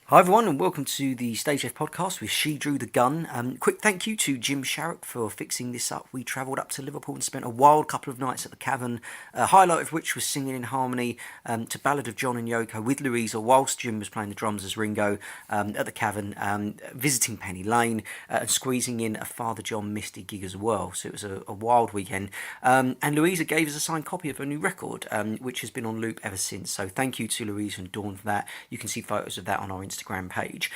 Hi everyone and welcome to the StageLeft podcast with She Drew the Gun. Quick thank you to Jim Sharrock for fixing this up. We travelled up to Liverpool and spent a wild couple of nights at the Cavern, a highlight of which was singing in harmony to Ballad of John and Yoko with Louisa whilst Jim was playing the drums as Ringo at the Cavern, visiting Penny Lane and squeezing in a Father John Misty gig as well. So it was a wild weekend. And Louisa gave us a signed copy of her new record, which has been on loop ever since. So thank you to Louisa and Dawn for that. You can see photos of that on our Instagram page.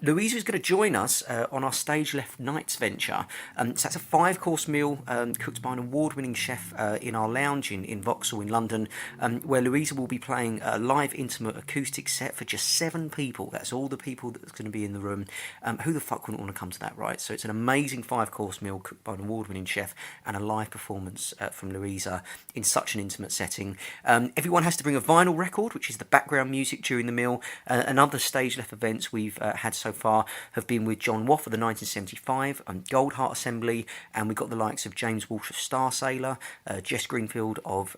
Louisa is going to join us on our StageLeft Nights venture. So that's a 5-course meal cooked by an award-winning chef in our lounge in Vauxhall in London, where Louisa will be playing a live intimate acoustic set for just 7 people. That's all the people that's going to be in the room. Who the fuck wouldn't want to come to that, right? So it's an amazing 5-course meal cooked by an award-winning chef and a live performance from Louisa in such an intimate setting. Everyone has to bring a vinyl record, which is the background music during the meal. And other StageLeft events we've had so far have been with John Waugh of the 1975 Gold Heart Assembly, and we've got the likes of James Walsh of Star Sailor, Jess Greenfield of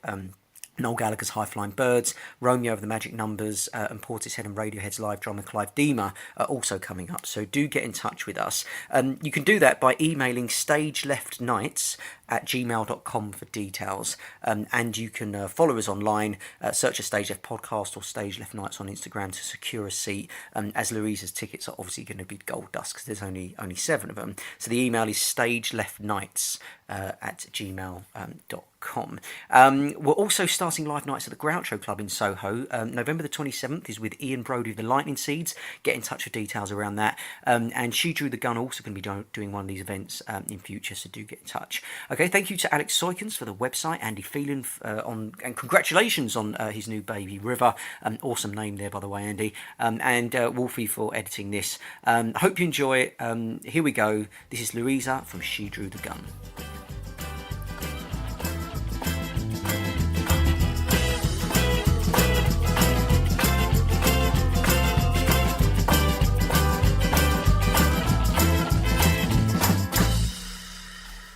Noel Gallagher's High Flying Birds, Romeo of the Magic Numbers, and Portishead and Radiohead's live drummer Clive Deamer are also coming up. So do get in touch with us. You can do that by emailing stageleftnights@gmail.com for details. And you can follow us online, search a StageLeft podcast or StageLeft Nights on Instagram to secure a seat, as Louisa's tickets are obviously going to be gold dust because there's only 7 of them. So the email is stageleftnights@gmail.com. We're also starting live nights at the Groucho Club in Soho. November the 27th is with Ian Brodie of the Lightning Seeds. Get in touch for details around that. And She Drew the Gun also going to be doing one of these events in future, so do get in touch. Okay, thank you to Alex Soykens for the website, Andy Phelan and congratulations on his new baby River. Awesome name there, by the way, Andy. And Wolfie for editing this. I hope you enjoy it. Here we go. This is Louisa from She Drew the Gun.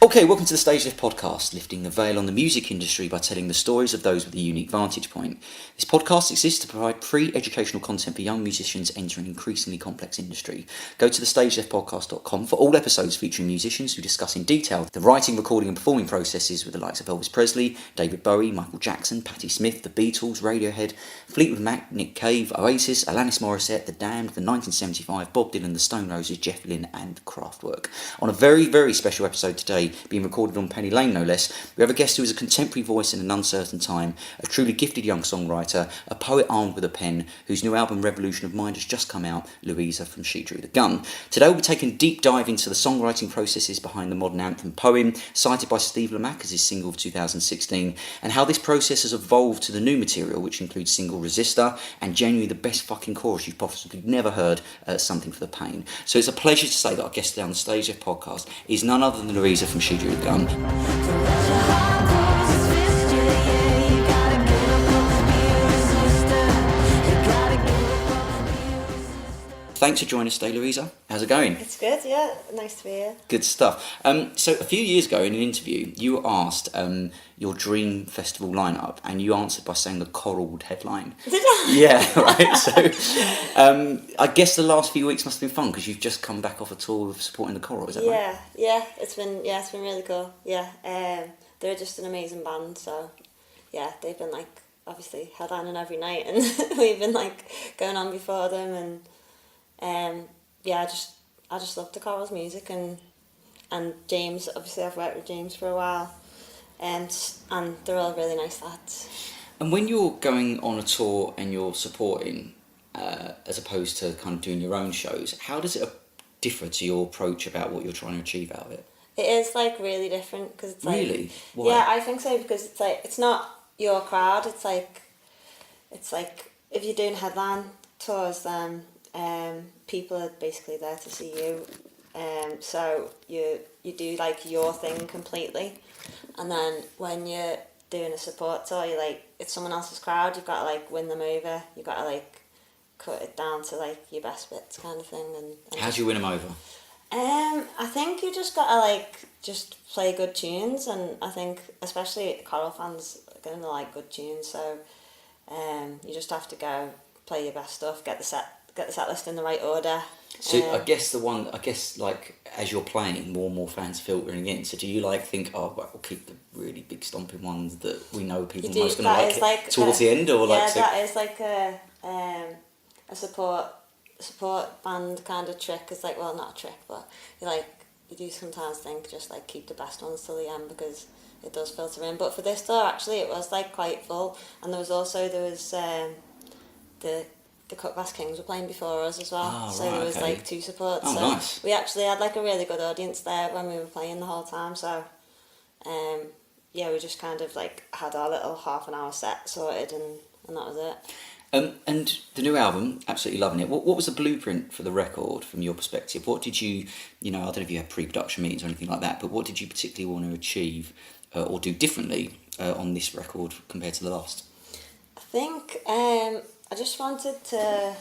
Okay, welcome to the StageLeft podcast, lifting the veil on the music industry by telling the stories of those with a unique vantage point. This podcast exists to provide free educational content for young musicians entering an increasingly complex industry. Go to thestageleftpodcast.com for all episodes featuring musicians who discuss in detail the writing, recording and performing processes with the likes of Elvis Presley, David Bowie, Michael Jackson, Patti Smith, the Beatles, Radiohead, Fleetwood Mac, Nick Cave, Oasis, Alanis Morissette, The Damned, the 1975, Bob Dylan, the Stone Roses, Jeff Lynne and Kraftwerk. On a very, very special episode today, being recorded on Penny Lane no less, we have a guest who is a contemporary voice in an uncertain time, a truly gifted young songwriter, a poet armed with a pen, whose new album Revolution of Mind has just come out, Louisa from She Drew the Gun. Today we'll be taking a deep dive into the songwriting processes behind the modern anthem poem, cited by Steve Lamacq as his single of 2016, and how this process has evolved to the new material, which includes single Resistor, and genuinely the best fucking chorus you've possibly never heard, Something for the Pain. So it's a pleasure to say that our guest today on the StageLeft podcast is none other than Louisa from She Drew the Gun. Thanks for joining us today, Louisa. How's it going? It's good, yeah. Nice to be here. Good stuff. So a few years ago in an interview, you were asked your dream festival lineup, and you answered by saying the Coral headline. Did I? Yeah, right. So I guess the last few weeks must have been fun because you've just come back off a tour of supporting the Coral. Is that right? Yeah. It's been really cool. Yeah, they're just an amazing band. So yeah, they've been like obviously headlining every night, and we've been like going on before them, and yeah, I just love the Coral's music, and James. Obviously, I've worked with James for a while, and they're all really nice lads. And when you're going on a tour and you're supporting, as opposed to kind of doing your own shows, how does it differ to your approach about what you're trying to achieve out of it? It is like really different because it's like really. Why? Yeah, I think so because it's like it's not your crowd. It's like if you're doing headline tours, then people are basically there to see you. So you do like your thing completely, and then when you're doing a support tour, you like it's someone else's crowd. You've got to like win them over. You've got to like cut it down to like your best bits kind of thing. And how do you win them over? I think you just got to like just play good tunes, and I think especially Coral fans are gonna like good tunes. So you just have to go play your best stuff, get the set get the set list in the right order. So I guess like as you're playing, more and more fans filtering in. So do you like think, oh, well, we'll keep the really big stomping ones that we know people most going to like, like towards the end, or like so? That is like a support band kind of trick. It's like, well, not a trick, but you do sometimes think just like keep the best ones till the end because it does filter in. But for this tour, actually, it was like quite full, and there was the Cookbass Kings were playing before us as well. Oh, so right, there was okay. like 2 supports. Oh, so nice. we actually had like a really good audience there when we were playing the whole time. So yeah, we just kind of like had our little half an hour set sorted, and that was it. And the new album, absolutely loving it. What was the blueprint for the record from your perspective? What did you I don't know if you had pre-production meetings or anything like that, but what did you particularly want to achieve or do differently on this record compared to the last? I think I just wanted to.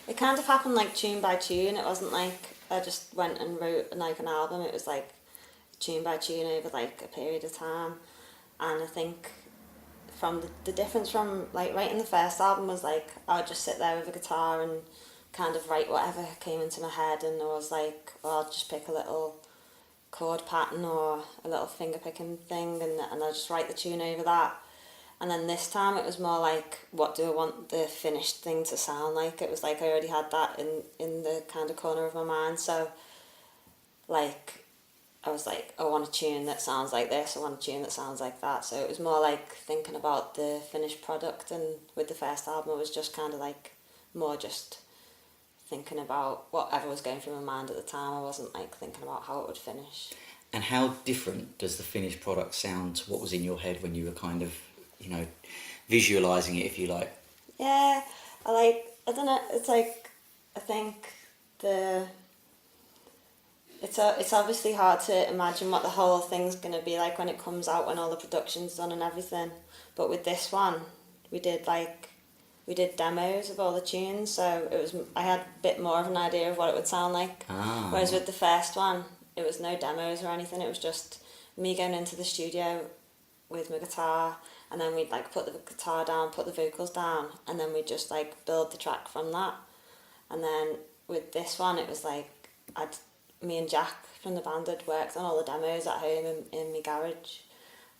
It kind of happened like tune by tune. It wasn't like I just went and wrote like an album. It was like tune by tune over like a period of time, and I think from the difference from like writing the first album was like I would just sit there with a guitar and kind of write whatever came into my head, and I was like, well, I'll just pick a little chord pattern or a little finger picking thing, and I'll just write the tune over that. And then this time it was more like, what do I want the finished thing to sound like? It was like I already had that in the kind of corner of my mind. So, like, I was like, I want a tune that sounds like this, I want a tune that sounds like that. So it was more like thinking about the finished product. And with the first album, it was just kind of like more just thinking about whatever was going through my mind at the time. I wasn't like thinking about how it would finish. And how different does the finished product sound to what was in your head when you were kind of visualising it, if you like? Yeah, I don't know, it's like, I think it's obviously hard to imagine what the whole thing's going to be like when it comes out, when all the production's done and everything. But with this one, we did demos of all the tunes, so I had a bit more of an idea of what it would sound like. Whereas with the first one, it was no demos or anything, it was just me going into the studio with my guitar, and then we'd like put the guitar down, put the vocals down, and then we'd just like build the track from that. And then with this one, it was like me and Jack from the band had worked on all the demos at home in my garage,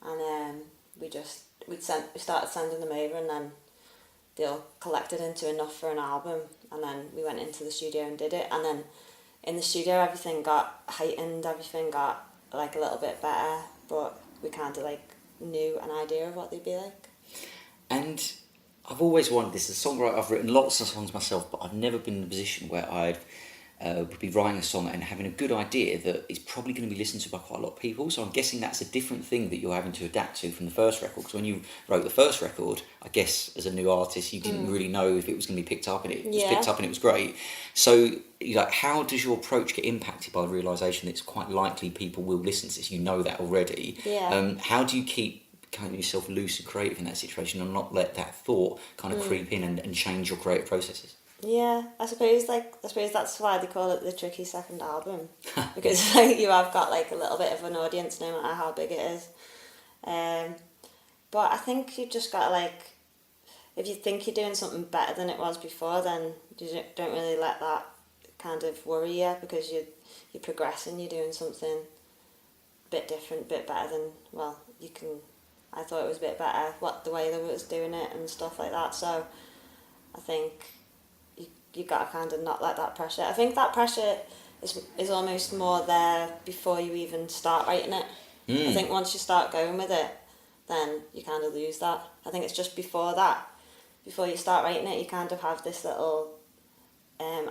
and we started sending them over, and then they all collected into enough for an album, and then we went into the studio and did it. And then in the studio, everything got heightened, everything got like a little bit better, but we kind of like knew an idea of what they'd be like. And I've always wanted this. As a songwriter, I've written lots of songs myself, but I've never been in a position where I'd would be writing a song and having a good idea that it's probably going to be listened to by quite a lot of people. So I'm guessing that's a different thing that you're having to adapt to from the first record. Because when you wrote the first record, I guess as a new artist, you didn't really know if it was going to be picked up, and it was picked up and it was great. So how does your approach get impacted by the realisation that it's quite likely people will listen to this? You know that already. Yeah. How do you keep kind of yourself loose and creative in that situation and not let that thought kind of creep in and change your creative processes? Yeah, I suppose that's why they call it the tricky second album, because like you have got like a little bit of an audience no matter how big it is. But I think you've just got to like, if you think you're doing something better than it was before, then you don't really let that kind of worry you, because you're progressing, you're doing something a bit different, a bit better than, well, I thought it was a bit better the way they was doing it and stuff like that. So I think you got to kind of not let that pressure. I think that pressure is almost more there before you even start writing it. I think once you start going with it, then you kind of lose that. I think it's just before that, before you start writing it, you kind of have this little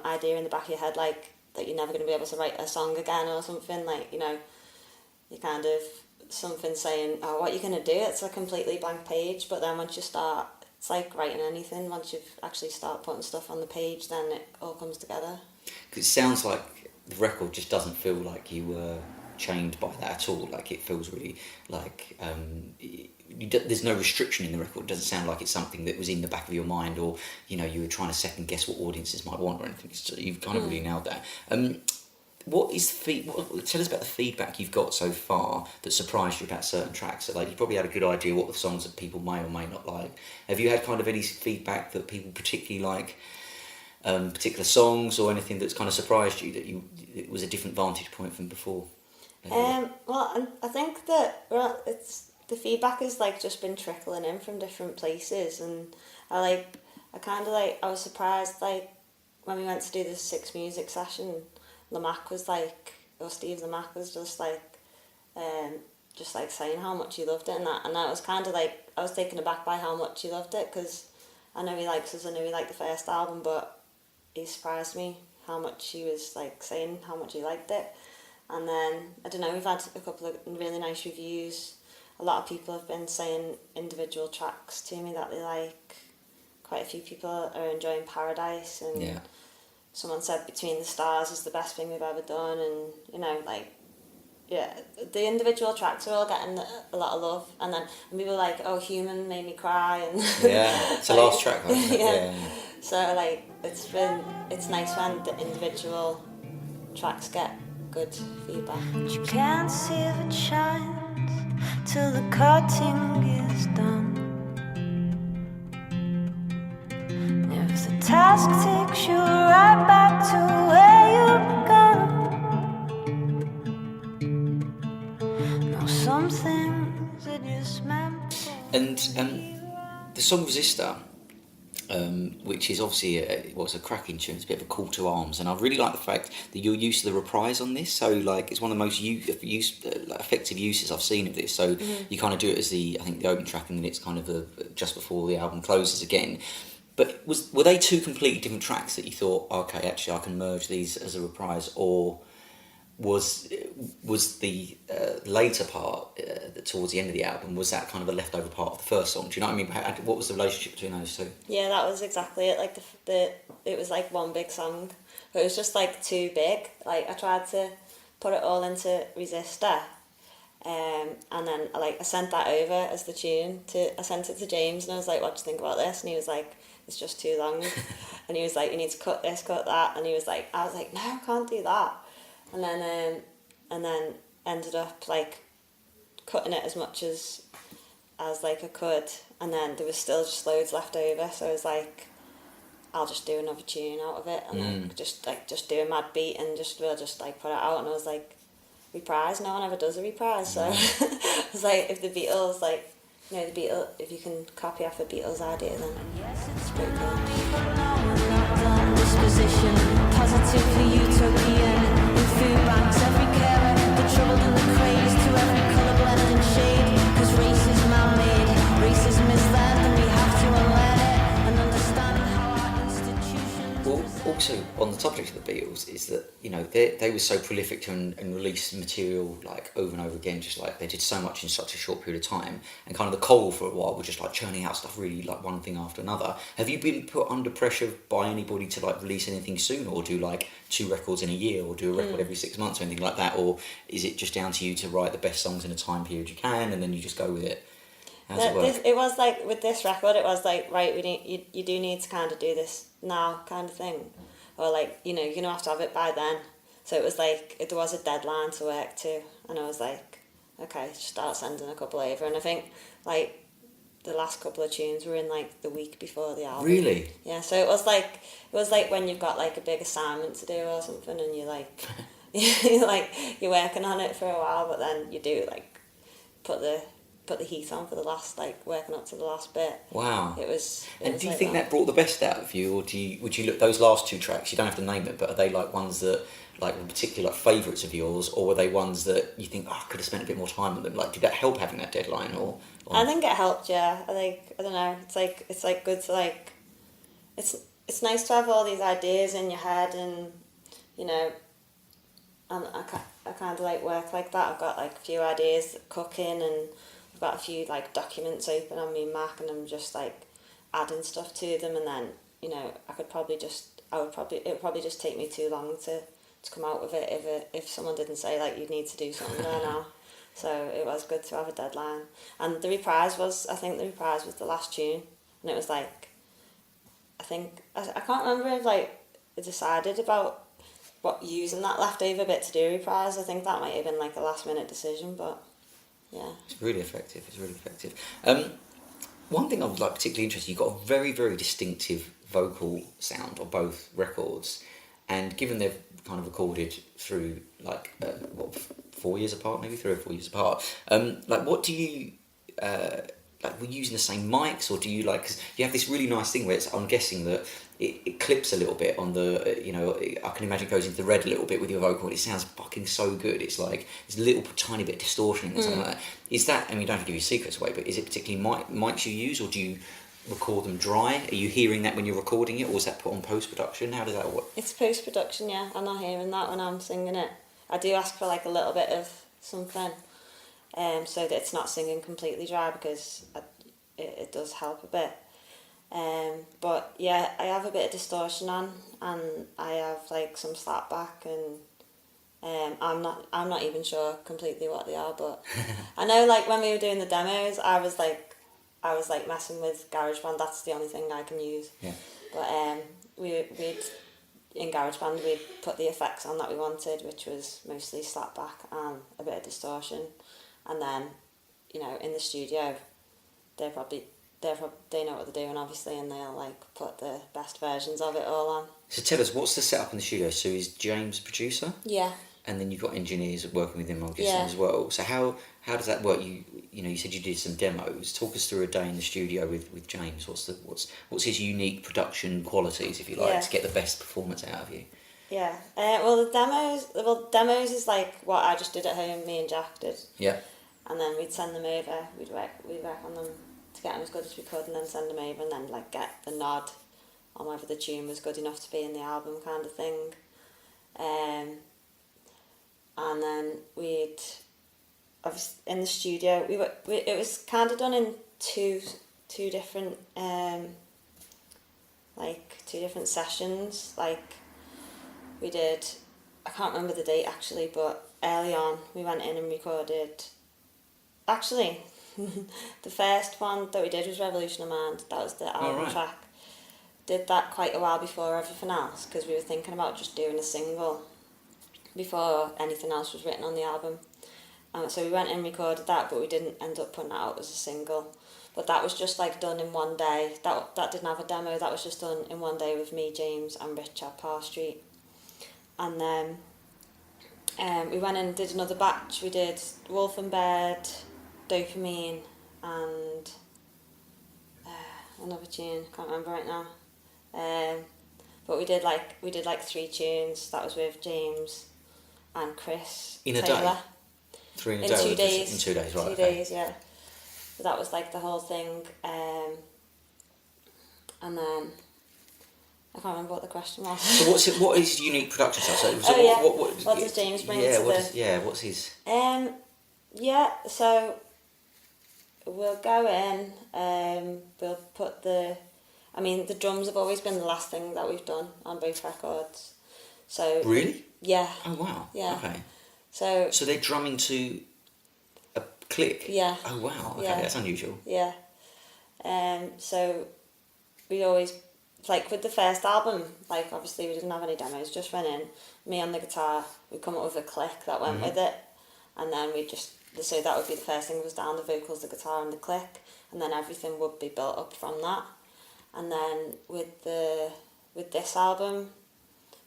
idea in the back of your head, like that you're never going to be able to write a song again or something. Like, you kind of something saying, oh, what are you going to do? It's a completely blank page. But then once you start, it's like writing anything. Once you've actually start putting stuff on the page, then it all comes together. Because it sounds like the record just doesn't feel like you were chained by that at all. Like it feels really like there's no restriction in the record. It doesn't sound like it's something that was in the back of your mind, or you were trying to second guess what audiences might want or anything. You've kind of really nailed that. What is tell us about the feedback you've got so far that surprised you about certain tracks? So, like, you probably had a good idea what the songs that people may or may not like. Have you had kind of any feedback that people particularly like? particular songs or anything that's kind of surprised you that it was a different vantage point from before? Well, I think that it's the feedback has like just been trickling in from different places, and I was surprised like when we went to do the Six Music session, Lamac was like, or Steve Lamac was just like saying how much he loved it, and that was kind of like, I was taken aback by how much he loved it, because I know he likes us, I know he liked the first album, but he surprised me how much he was like saying how much he liked it. And then, I don't know, we've had a couple of really nice reviews. A lot of people have been saying individual tracks to me that they like. Quite a few people are enjoying Paradise, and someone said Between the Stars is the best thing we've ever done, and you know, like, yeah, the individual tracks are all getting a lot of love. And then people were like, oh, Human made me cry, and it's the last track, wasn't it? yeah. So like, it's nice when the individual tracks get good feedback. You can't see if it shines till the cutting is done. If the task takes you right back to where you begun. Know some things are just meant for. And the song Resistor, which is obviously a cracking tune. It's a bit of a call to arms, and I really like the fact that you're used to the reprise on this. So like, it's one of the most effective uses I've seen of this. So you kind of do it as the opening track, and then it's kind of just before the album closes again. But were they two completely different tracks that you thought, okay, actually I can merge these as a reprise, or was the later part towards the end of the album, was that kind of a leftover part of the first song? Do you know what I mean? What was the relationship between those two? Yeah, that was exactly it. Like it was like one big song, but it was just like too big. Like I tried to put it all into Resistor, and then I sent that over as the tune I sent it to James, and I was like, what do you think about this? And he was like, it's just too long. And he was like, you need to cut this, cut that. And I was like, no, I can't do that. And then ended up like cutting it as much as like I could, and then there was still just loads left over, so I was like, I'll just do another tune out of it, and then just do a mad beat, and we'll just like put it out. And I was like, reprise, no one ever does a reprise, so I was like, if the Beatles, like, you know, the Beatles, if you can copy off a Beatles idea, then it's pretty cool. Disposition, positively utopian. Food banks, every carer, the troubled and the crazed, to every colour blend and shade. Cause race is man-made, racism is learned, and we have to unlearn it and understand how our institutions. Well, also on the subject of the Beatles is that, you know, they were so prolific and released material like over and over again, just like they did so much in such a short period of time, and kind of the Coal for a while were just like churning out stuff really like one thing after another. Have you been put under pressure by anybody to like release anything soon, or do like 2 records in a year, or do a record every 6 months or anything like that, or is it just down to you to write the best songs in a time period you can and then you just go with it? How's it work? It was like with this record, it was like, right, you do need to kind of do this now, kind of thing, or like, you know, you're gonna have to have it by then. So it was like there was a deadline to work to, and I was like, okay, just start sending a couple over. And I think like the last couple of tunes were in like the week before the album. Really? Yeah. So it was like when you've got like a big assignment to do or something, and you're like, you're working on it for a while, but then you do like put the heat on for the last, like working up to the last bit. Wow. It was. And do you think that brought the best out of you, or would you look those last 2 tracks? You don't have to name it, but are they like ones that like were particular like favourites of yours, or were they ones that you think, I could have spent a bit more time on them? Like, did that help having that deadline, or? I think it helped. Yeah. I don't know. It's like good to like. It's nice to have all these ideas in your head, and you know. I kind of like work like that. I've got like a few ideas cooking, and I've got a few like documents open on my Mac, and I'm just like adding stuff to them, and then, you know, it would probably just take me too long to come out with it if someone didn't say like, you need to do something there now. So it was good to have a deadline. And I think the reprise was the last tune, and it was like, I can't remember if like I decided about what using that leftover bit to do reprise. I think that might have been like a last minute decision, but yeah. It's really effective. One thing I was like particularly interested, you've got a very, very distinctive vocal sound on both records, and given they've kind of recorded through like 4 years apart, maybe 3 or 4 years apart, like what do you like? Were you using the same mics, or do you like? Cause you have this really nice thing where it's, I'm guessing that it clips a little bit on the, you know, I can imagine it goes into the red a little bit with your vocal, and it sounds fucking so good. It's like there's a little tiny bit of distortion and something like that. Is that, I mean, you don't have to give your secrets away, but is it particularly mics you use, or do you record them dry? Are you hearing that when you're recording it, or is that put on post-production? How does that work? It's post-production, yeah. I'm not hearing that when I'm singing it. I do ask for like a little bit of something, so that it's not singing completely dry, because it does help a bit. But yeah, I have a bit of distortion on, and I have like some slapback, and I'm not even sure completely what they are, but I know like when we were doing the demos, I was like messing with GarageBand. That's the only thing I can use. Yeah. But we'd in GarageBand we'd put the effects on that we wanted, which was mostly slapback and a bit of distortion, and then, you know, in the studio, they know what they're doing, obviously, and they'll like put the best versions of it all on. So tell us, what's the setup in the studio? So is James producer? Yeah. And then you've got engineers working with him, I'm guessing, Yeah. as well. So how does that work? You know, you said you did some demos. Talk us through a day in the studio with James. What's his unique production qualities, if you like, to get the best performance out of you? Yeah. Well, demos is like what I just did at home. Me and Jack did. Yeah. And then we'd send them over. We'd work on them to get them as good as we could, and then send them over, and then like get the nod on whether the tune was good enough to be in the album, kind of thing. And then we'd, obviously in the studio, it was kind of done in two different sessions. Like we did, I can't remember the date actually, but early on we went in and recorded. Actually, the first one that we did was Revolution of Mind. That was the album track. Did that quite a while before everything else, because we were thinking about just doing a single before anything else was written on the album. So we went and recorded that, but we didn't end up putting that out as a single. But that was just like done in one day. That didn't have a demo. That was just done in one day with me, James, and Rich at Parr Street. And then we went and did another batch. We did Wolf and Bird, Dopamine, and another tune. Can't remember right now. But we did like 3 tunes. That was with James and Chris in a Taylor. day. 3 in a day. 2 days. In 2 days, right? 2 days, yeah. So that was like the whole thing. And then I can't remember what the question was. So what is unique production style? So what does James bring to what's his? Yeah, so we'll go in, we'll put the drums have always been the last thing that we've done on both records. So really? Yeah. Oh wow. Yeah. Okay. So they're drumming to a click? Yeah. Oh wow, okay, yeah. That's unusual. Yeah. So we always, like with the first album, like obviously we didn't have any demos, just went in, me on the guitar, we'd come up with a click that went with it, and then so that would be the first thing was down, the vocals, the guitar and the click, and then everything would be built up from that. And then with this album,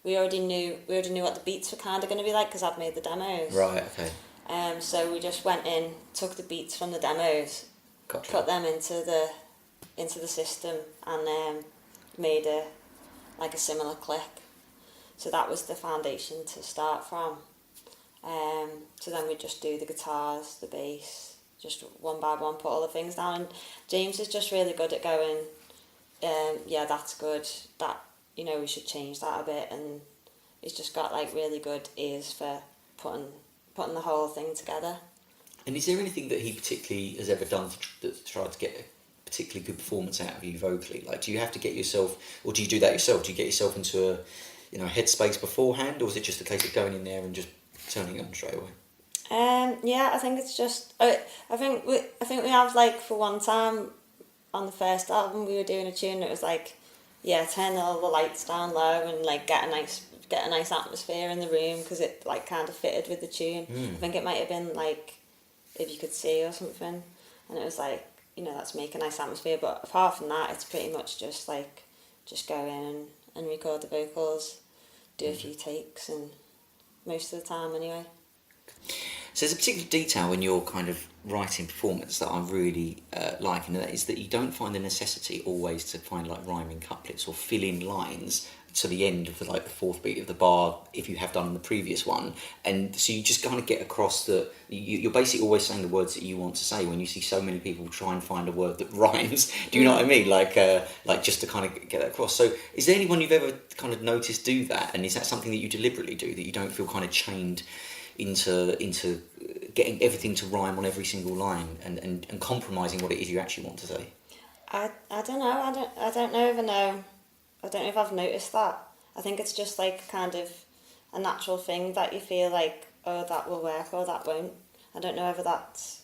we already knew what the beats were kind of going to be like, because I'd made the demos. Right, okay. So we just went in, took the beats from the demos, Gotcha. put them into the system, and made a similar click. So that was the foundation to start from. So then we just do the guitars, the bass, just one by one, put all the things down. And James is just really good at going, yeah, that's good, that, you know, we should change that a bit, and he's just got like really good ears for putting the whole thing together. And is there anything that he particularly has ever done to try to get a particularly good performance out of you vocally? Like, do you have to get yourself, or do you do that yourself? Do you get yourself into a headspace beforehand, or is it just a case of going in there and just turning it on straight away? Yeah, I think it's just. I think we have, like, for one time on the first album we were doing a tune that was like, yeah, turn all the lights down low and like get a nice atmosphere in the room, because it like kind of fitted with the tune. I think it might have been like If You Could See or something, and it was like, you know, that's make a nice atmosphere. But apart from that, it's pretty much just just go in and record the vocals, do a few takes, and most of the time anyway. So there's a particular detail in your kind of writing performance that I really like, and that is that you don't find the necessity always to find like rhyming couplets or fill in lines to the end of the fourth beat of the bar if you have done in the previous one, and so you just kind of get across that you're basically always saying the words that you want to say. When you see so many people try and find a word that rhymes, do you know what I mean? Like just to kind of get that across. So is there anyone you've ever kind of noticed do that, and is that something that you deliberately do, that you don't feel kind of chained into getting everything to rhyme on every single line and compromising what it is you actually want to say? I don't know. I don't know if I know. I don't know if I've noticed that. I think it's just like kind of a natural thing that you feel like, oh, that will work or that won't. I don't know whether that's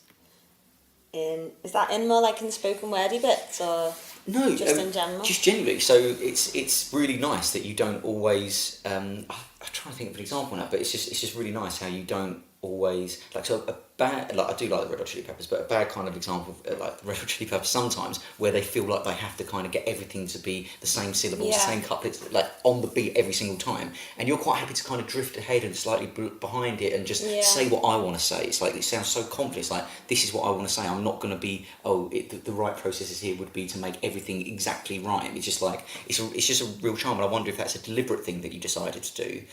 in... Is that in more like in spoken wordy bits or no, just in general? Just generally. So it's really nice that you don't always... I'm trying to think of an example now, but it's just really nice how you don't always... So a bad... I do like the Red Hot Chili Peppers, but a bad kind of example of like the Red Hot Chili Peppers sometimes, where they feel like they have to kind of get everything to be the same syllables, the same couplets, like on the beat every single time. And you're quite happy to kind of drift ahead and slightly behind it and just say what I want to say. It's like, it sounds so confident. It's like, this is what I want to say. I'm not going to be, the right processes here would be to make everything exactly rhyme. It's just like, it's just a real charm. And I wonder if that's a deliberate thing that you decided to do,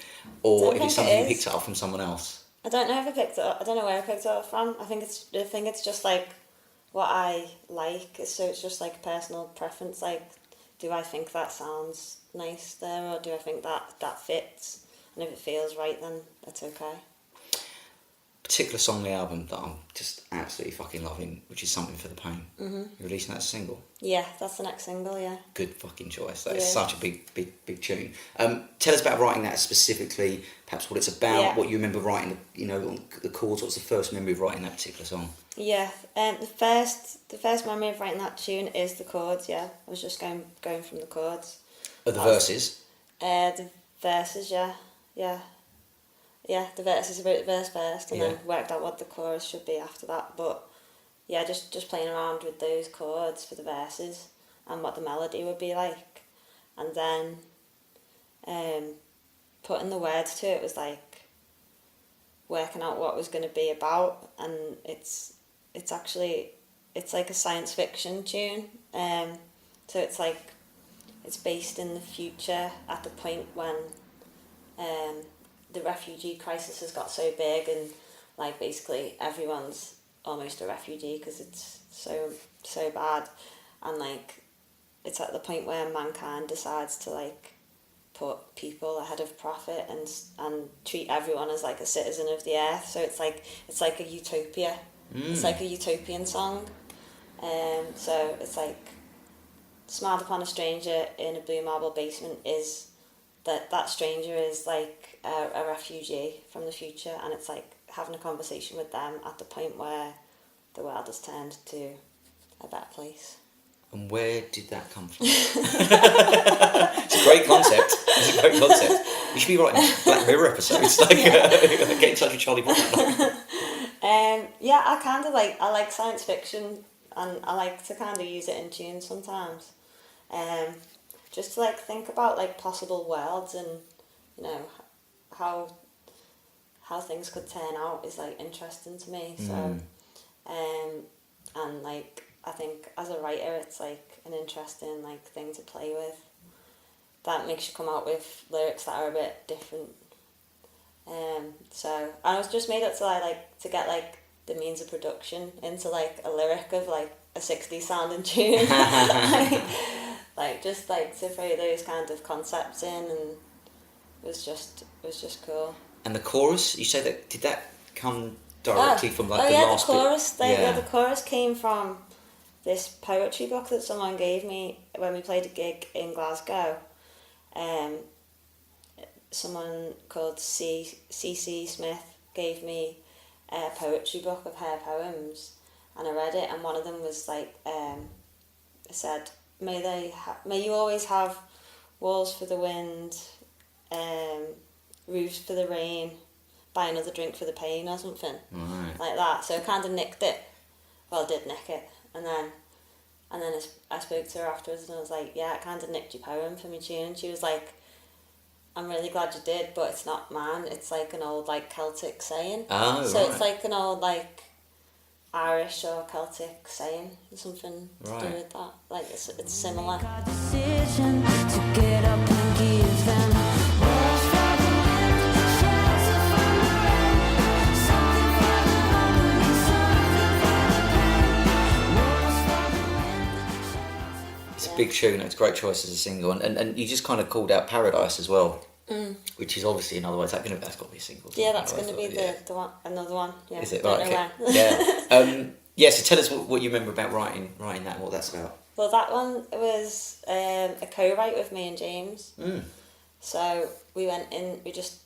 or if it's something you picked up from someone else. I don't know if I picked it up. I don't know where I picked it up from. I think it's just like what I like. So it's just like personal preference. Like, do I think that sounds nice there, or do I think that fits? And if it feels right, then it's okay. Particular song on the album that I'm just absolutely fucking loving, which is Something for the Pain. Mm-hmm. You're releasing that as a single? Yeah, that's the next single, yeah. Good fucking choice. That is such a big tune. Tell us about writing that specifically, perhaps what it's about, what you remember writing, the chords. What's the first memory of writing that particular song? Yeah, the first memory of writing that tune is the chords, yeah. I was just going from the chords. The verses? The verses, yeah. Yeah, the verses about the verse first, and then worked out what the chorus should be after that. But yeah, just playing around with those chords for the verses and what the melody would be like, and then putting the words to it was like working out what it was going to be about. And it's like a science fiction tune. So it's like it's based in the future at the point when the refugee crisis has got so big, and like basically everyone's almost a refugee because it's so bad, and like it's at the point where mankind decides to like put people ahead of profit and treat everyone as like a citizen of the earth. So it's like a utopia. It's like a utopian song. So it's like Smiled Upon a Stranger in a Blue Marble Basement is that stranger is like a refugee from the future, and it's like having a conversation with them at the point where the world has turned to a better place. And where did that come from? It's a great concept. You should be writing Black Mirror episodes. Like, get in touch with Charlie Brown. Yeah, I like science fiction, and I like to kind of use it in tunes sometimes. Just to like think about like possible worlds, and how things could turn out is like interesting to me. So and like I think as a writer it's like an interesting like thing to play with that makes you come out with lyrics that are a bit different. So I was just made up to get like the means of production into like a lyric of like a 60s sounding tune. Like just like to throw those kind of concepts in, and it was just cool. And the chorus, you say that, did that come directly from like the last the chorus. bit? The chorus came from this poetry book that someone gave me when we played a gig in Glasgow. Someone called C.C. Smith gave me a poetry book of her poems, and I read it, and one of them was like, it said, May you always have walls for the wind, roofs for the rain, buy another drink for the pain, or something like that. So I kind of nicked it. Well, I did nick it, and then And then I spoke to her afterwards and I was like, yeah, I kind of nicked your poem for me tune. And she was like, I'm really glad you did, but it's not mine. It's like an old like Celtic saying. Oh, so right. It's like an old like Irish or Celtic saying, something to do with that. Like it's similar. Decision to get up and give them walls for the wind, shelter from the rain, something for the lonely, something for the pain, walls for the wind, shelter. It's a big tune. It's a great choice as a single, and you just kind of called out Paradise as well, which is obviously another way. That's got to be a single. Yeah, that's going to be yeah. the one, another one. Yeah, Is it don't right? know Okay. when. Yeah. Yeah. So tell us what you remember about writing that, and what that's about. Well, that one was a co-write with me and James. So we went in. We just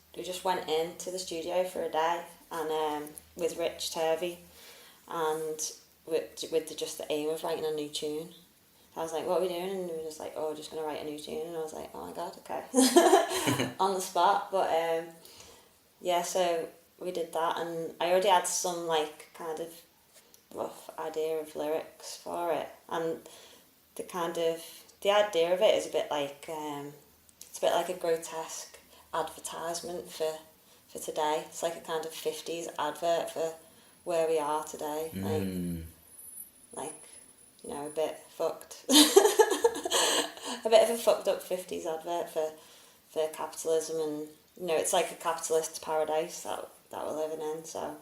went into the studio for a day, and with Rich Turvey, and with just the aim of writing a new tune. I was like, what are we doing? And we were just like, oh, we're just going to write a new tune. And I was like, oh my God, okay. On the spot. But yeah, so we did that. And I already had some like kind of rough idea of lyrics for it. And the idea of it is a bit like, it's a bit like a grotesque advertisement for today. It's like a kind of 50s advert for where we are today. Like, you know, a bit fucked. A bit of a fucked up 50s advert for capitalism, and you know, it's like a capitalist paradise that we're living in. So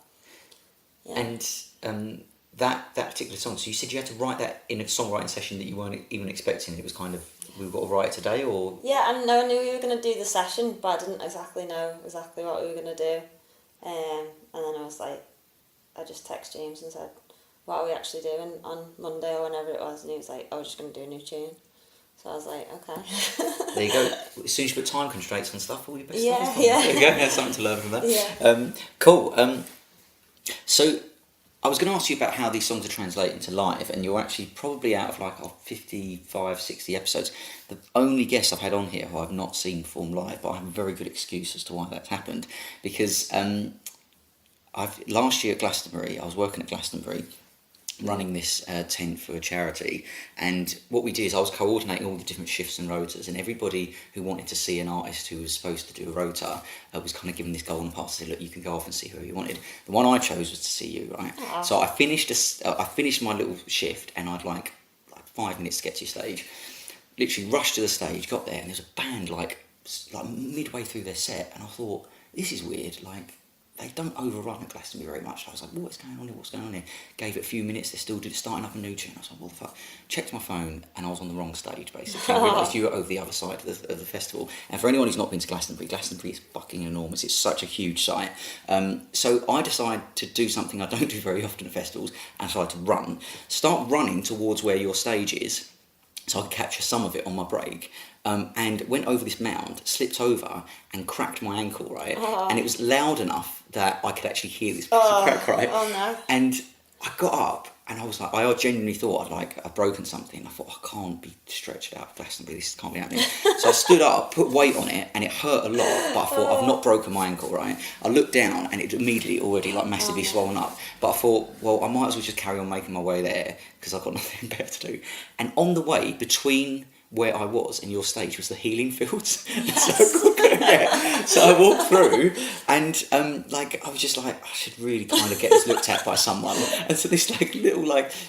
yeah. And that particular song, so you said you had to write that in a songwriting session that you weren't even expecting. It was kind of, we've got to write it today, or yeah, I knew we were going to do the session, but I didn't exactly know what we were going to do. And then I was like, I just texted James and said, what are we actually doing on Monday or whenever it was? And he was like, oh, we're just going to do a new tune. So I was like, okay. there you go. As soon as you put time constraints on stuff, all your best Yeah, stuff is yeah. There you go. That's something to learn from that. Yeah. Cool. So I was going to ask you about how these songs are translated to live, and you're actually probably out of like 55, 60 episodes, the only guest I've had on here who I've not seen perform live, but I have a very good excuse as to why that's happened, because last year at Glastonbury, I was working at Glastonbury, running this tent for a charity, and what we did is I was coordinating all the different shifts and rotas, and everybody who wanted to see an artist who was supposed to do a rota was kind of given this golden pass to say, look, you can go off and see who you wanted. The one I chose was to see you, right? Aww. So I finished my little shift, and I'd like 5 minutes to get to your stage, literally rushed to the stage, got there, and there's a band like midway through their set, and I thought, this is weird, like they don't overrun at Glastonbury very much. I was like, what's going on here? Gave it a few minutes, they're still starting up a new tune. I was like, what the fuck? Checked my phone, and I was on the wrong stage, basically. I realised you were over the other side of the festival. And for anyone who's not been to Glastonbury is fucking enormous. It's such a huge site. So I decided to do something I don't do very often at festivals, and decided to start running towards where your stage is, so I could capture some of it on my break. And went over this mound, slipped over, and cracked my ankle, right? Oh. And it was loud enough that I could actually hear this crack, right? Oh no. And I got up, and I was like, I genuinely thought I'd broken something. I thought, I can't be stretched out. This can't be happening. So I stood up, put weight on it, and it hurt a lot, but I thought, I've not broken my ankle, right? I looked down, and it immediately already like massively swollen up. But I thought, well, I might as well just carry on making my way there, because I've got nothing better to do. And on the way, between where I was and your stage was the healing fields. So I walked through, and I was just like, I should really kind of get this looked at by someone. And so this little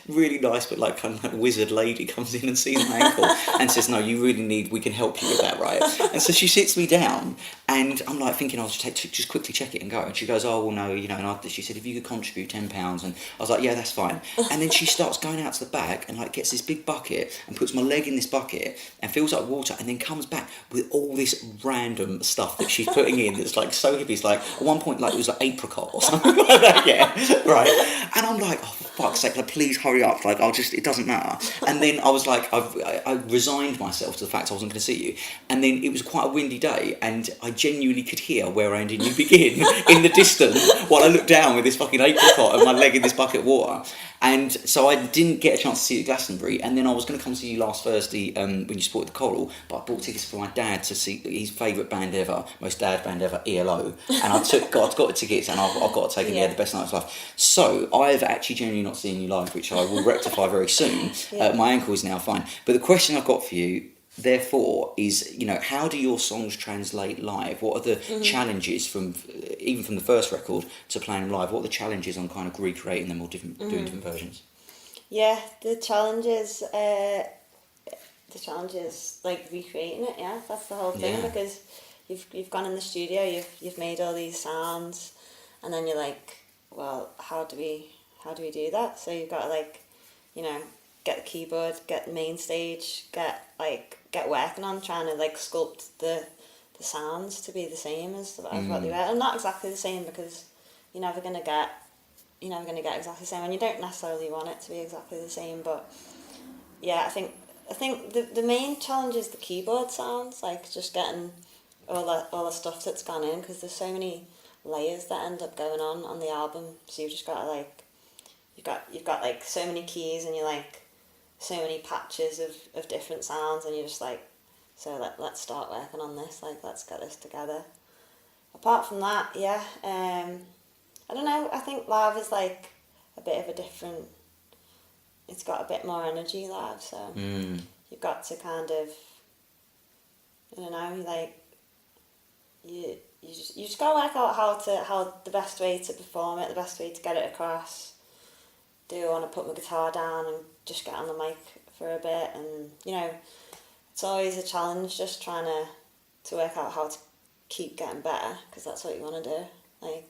really nice but kind of wizard lady comes in and sees my ankle and says, no, we can help you with that, right? And so she sits me down, and I'm like thinking I'll just quickly check it and go. And she goes, oh well, no, and she said if you could contribute £10, and I was like, yeah, that's fine. And then she starts going out to the back and gets this big bucket and puts my leg in this bucket and fills up water, and then comes back with all this random stuff that she's putting in that's so hippie. It's at one point it was apricot or something like that, yeah, right. And I'm like, oh for fuck's sake, please hurry up, it doesn't matter. And then I was like, I resigned myself to the fact I wasn't going to see you. And then it was quite a windy day, and I genuinely could hear where I ended you begin in the distance while I looked down with this fucking apricot and my leg in this bucket of water. And so I didn't get a chance to see you at Glastonbury, and then I was going to come see you last Thursday when you supported the Coral, but I bought tickets for my dad to see his favourite band ever, most dad band ever, ELO, and I got the tickets, and I've got to take him. He had the best night of his life. So I've actually genuinely not seen you live, which I will rectify very soon. My ankle is now fine. But the question I've got for you, therefore, is, you know, how do your songs translate live? What are the challenges from the first record to playing them live? What are the challenges on kind of recreating them or doing different versions? Yeah, the challenge is like recreating it. Yeah, that's the whole thing, because you've gone in the studio, you've made all these sounds, and then you're like, well, how do we do that? So you've got to, like, you know, get the keyboard, get the main stage, get working on trying to, like, sculpt the sounds to be the same as what they were, and not exactly the same, because you're never gonna get exactly the same, and you don't necessarily want it to be exactly the same. But yeah, I think the main challenge is the keyboard sounds, like just getting all the stuff that's gone in, because there's so many layers that end up going on the album. So you've just got to, like, you've got like so many keys, and you're like so many patches of different sounds, and you're just like, so let's start working on this, like, let's get this together. Apart from that, I don't know, I think live is like a bit of a different, it's got a bit more energy live, so you've got to kind of, I don't know, like, you just got to work out how the best way to perform it, the best way to get it across. Do I want to put my guitar down and just get on the mic for a bit? And, you know, it's always a challenge just trying to work out how to keep getting better, because that's what you want to do. Like,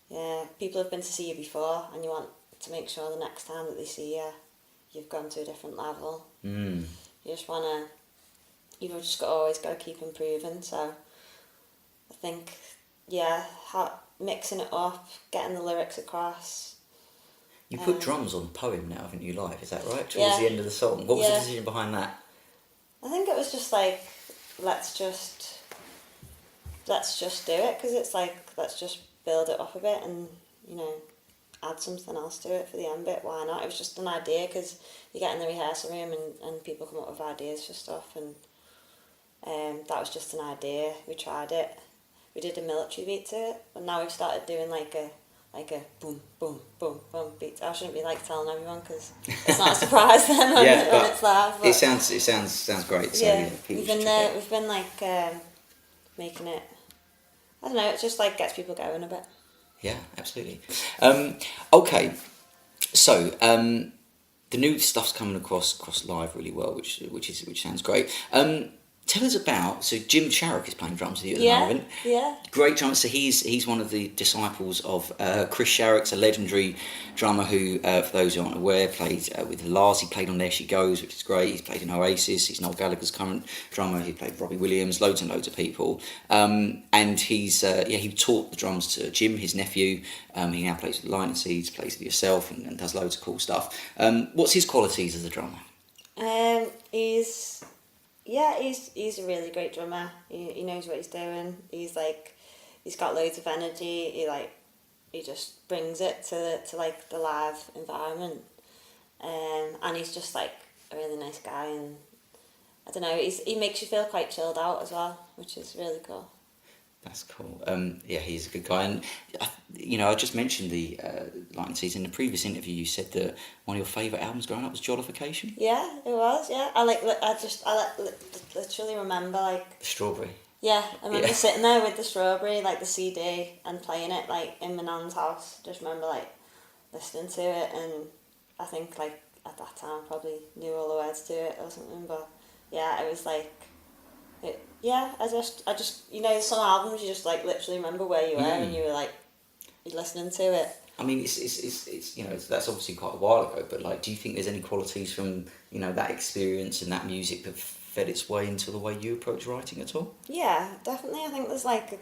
yeah, people have been to see you before, and you want to make sure the next time that they see you, you've gone to a different level. You just want to, you've just always got to keep improving. So I think, mixing it up, getting the lyrics across. You put drums on Poem now, haven't you, live? Is that right? Towards the end of the song. What was the decision behind that? I think it was just like, let's just do it, because it's like, let's just build it up a bit and, you know, add something else to it for the end bit. Why not? It was just an idea, because you get in the rehearsal room and people come up with ideas for stuff, and that was just an idea. We tried it. We did a military beat to it, but now we've started doing like a boom, boom, boom, boom beat. I shouldn't be like telling everyone, because it's not a surprise then when it's live. But it sounds great. So yeah, we've been like making it. I don't know. It just like gets people going a bit. Yeah, absolutely. Okay, so the new stuff's coming across live really well, which sounds great. Tell us about, so Jim Sharrock is playing drums with you at the moment. Yeah. Great drummer. So he's one of the disciples of Chris Sharrock's a legendary drummer who, for those who aren't aware, played with Lars. He played on There She Goes, which is great. He's played in Oasis. He's Noel Gallagher's current drummer. He played Robbie Williams, loads and loads of people. And he's he taught the drums to Jim, his nephew. He now plays with Lightning Seeds, plays with yourself, and does loads of cool stuff. What's his qualities as a drummer? He's a really great drummer. He knows what he's doing. He's got loads of energy. He just brings it to the live environment. And he's just like a really nice guy, and I don't know, he makes you feel quite chilled out as well, which is really cool. That's cool. He's a good guy, and I just mentioned the Lightning Seeds in the previous interview. You said that one of your favourite albums growing up was Jollification. Yeah, it was. Yeah, I literally remember like Strawberry. Yeah, I remember sitting there with the Strawberry, like the CD, and playing it like in my nan's house. Just remember like listening to it, and I think like at that time I probably knew all the words to it or something. But yeah, it was like. I just some albums you just like literally remember where you were and you were like you're listening to it. I mean, it's that's obviously quite a while ago, but like, do you think there's any qualities from that experience and that music that fed its way into the way you approach writing at all? Yeah, definitely. I think there's like a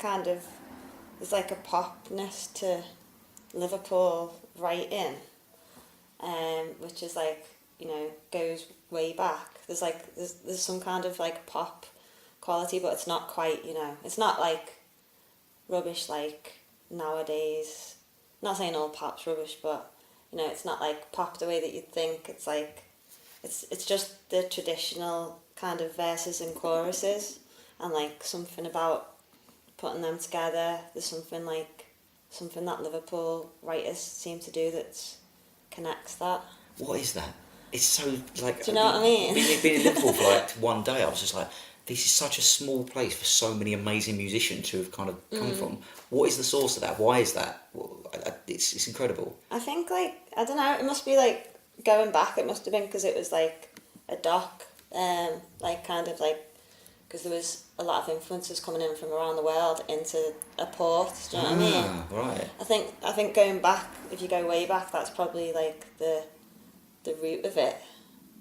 popness to Liverpool writing, which is like goes way back. There's some kind of like pop quality, but it's not quite, it's not like rubbish like nowadays. Not saying all pop's rubbish, but you know, it's not like pop the way that you'd think. It's like, it's just the traditional kind of verses and choruses, and like something about putting them together. There's something that Liverpool writers seem to do that connects that. What is that? It's so like. Do you know what I mean? Being in Liverpool for like one day, I was just like, this is such a small place for so many amazing musicians to have kind of come from. What is the source of that? Why is that? It's incredible. I think, like, I don't know, it must be like going back, it must have been because it was like a dock, like kind of like, because there was a lot of influences coming in from around the world into a port, do you know what I mean? Right. I think going back, if you go way back, that's probably like the root of it.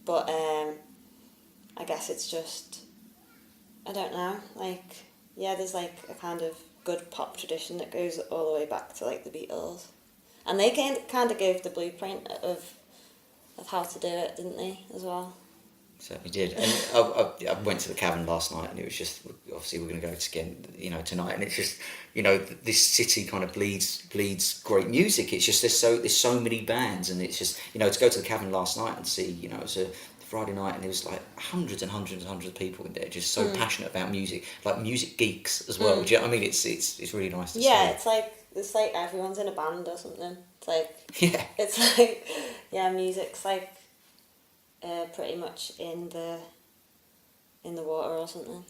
But I guess it's just, I don't know, like, yeah, there's like a kind of good pop tradition that goes all the way back to like the Beatles. And they kind of gave the blueprint of how to do it, didn't they, as well? Certainly did. And I went to the Cavern last night, and it was just, obviously we're going to go again, you know, tonight, and it's just, you know, this city kind of bleeds great music. It's just there's so many bands, and it's just, you know, to go to the Cavern last night and see, you know, it was a Friday night, and there was like hundreds and hundreds and hundreds of people in there, just so passionate about music, like music geeks as well. Do you know what I mean? It's really nice to see. Yeah, it's like everyone's in a band or something. It's like, yeah, it's like, yeah, music's like pretty much in the water or something.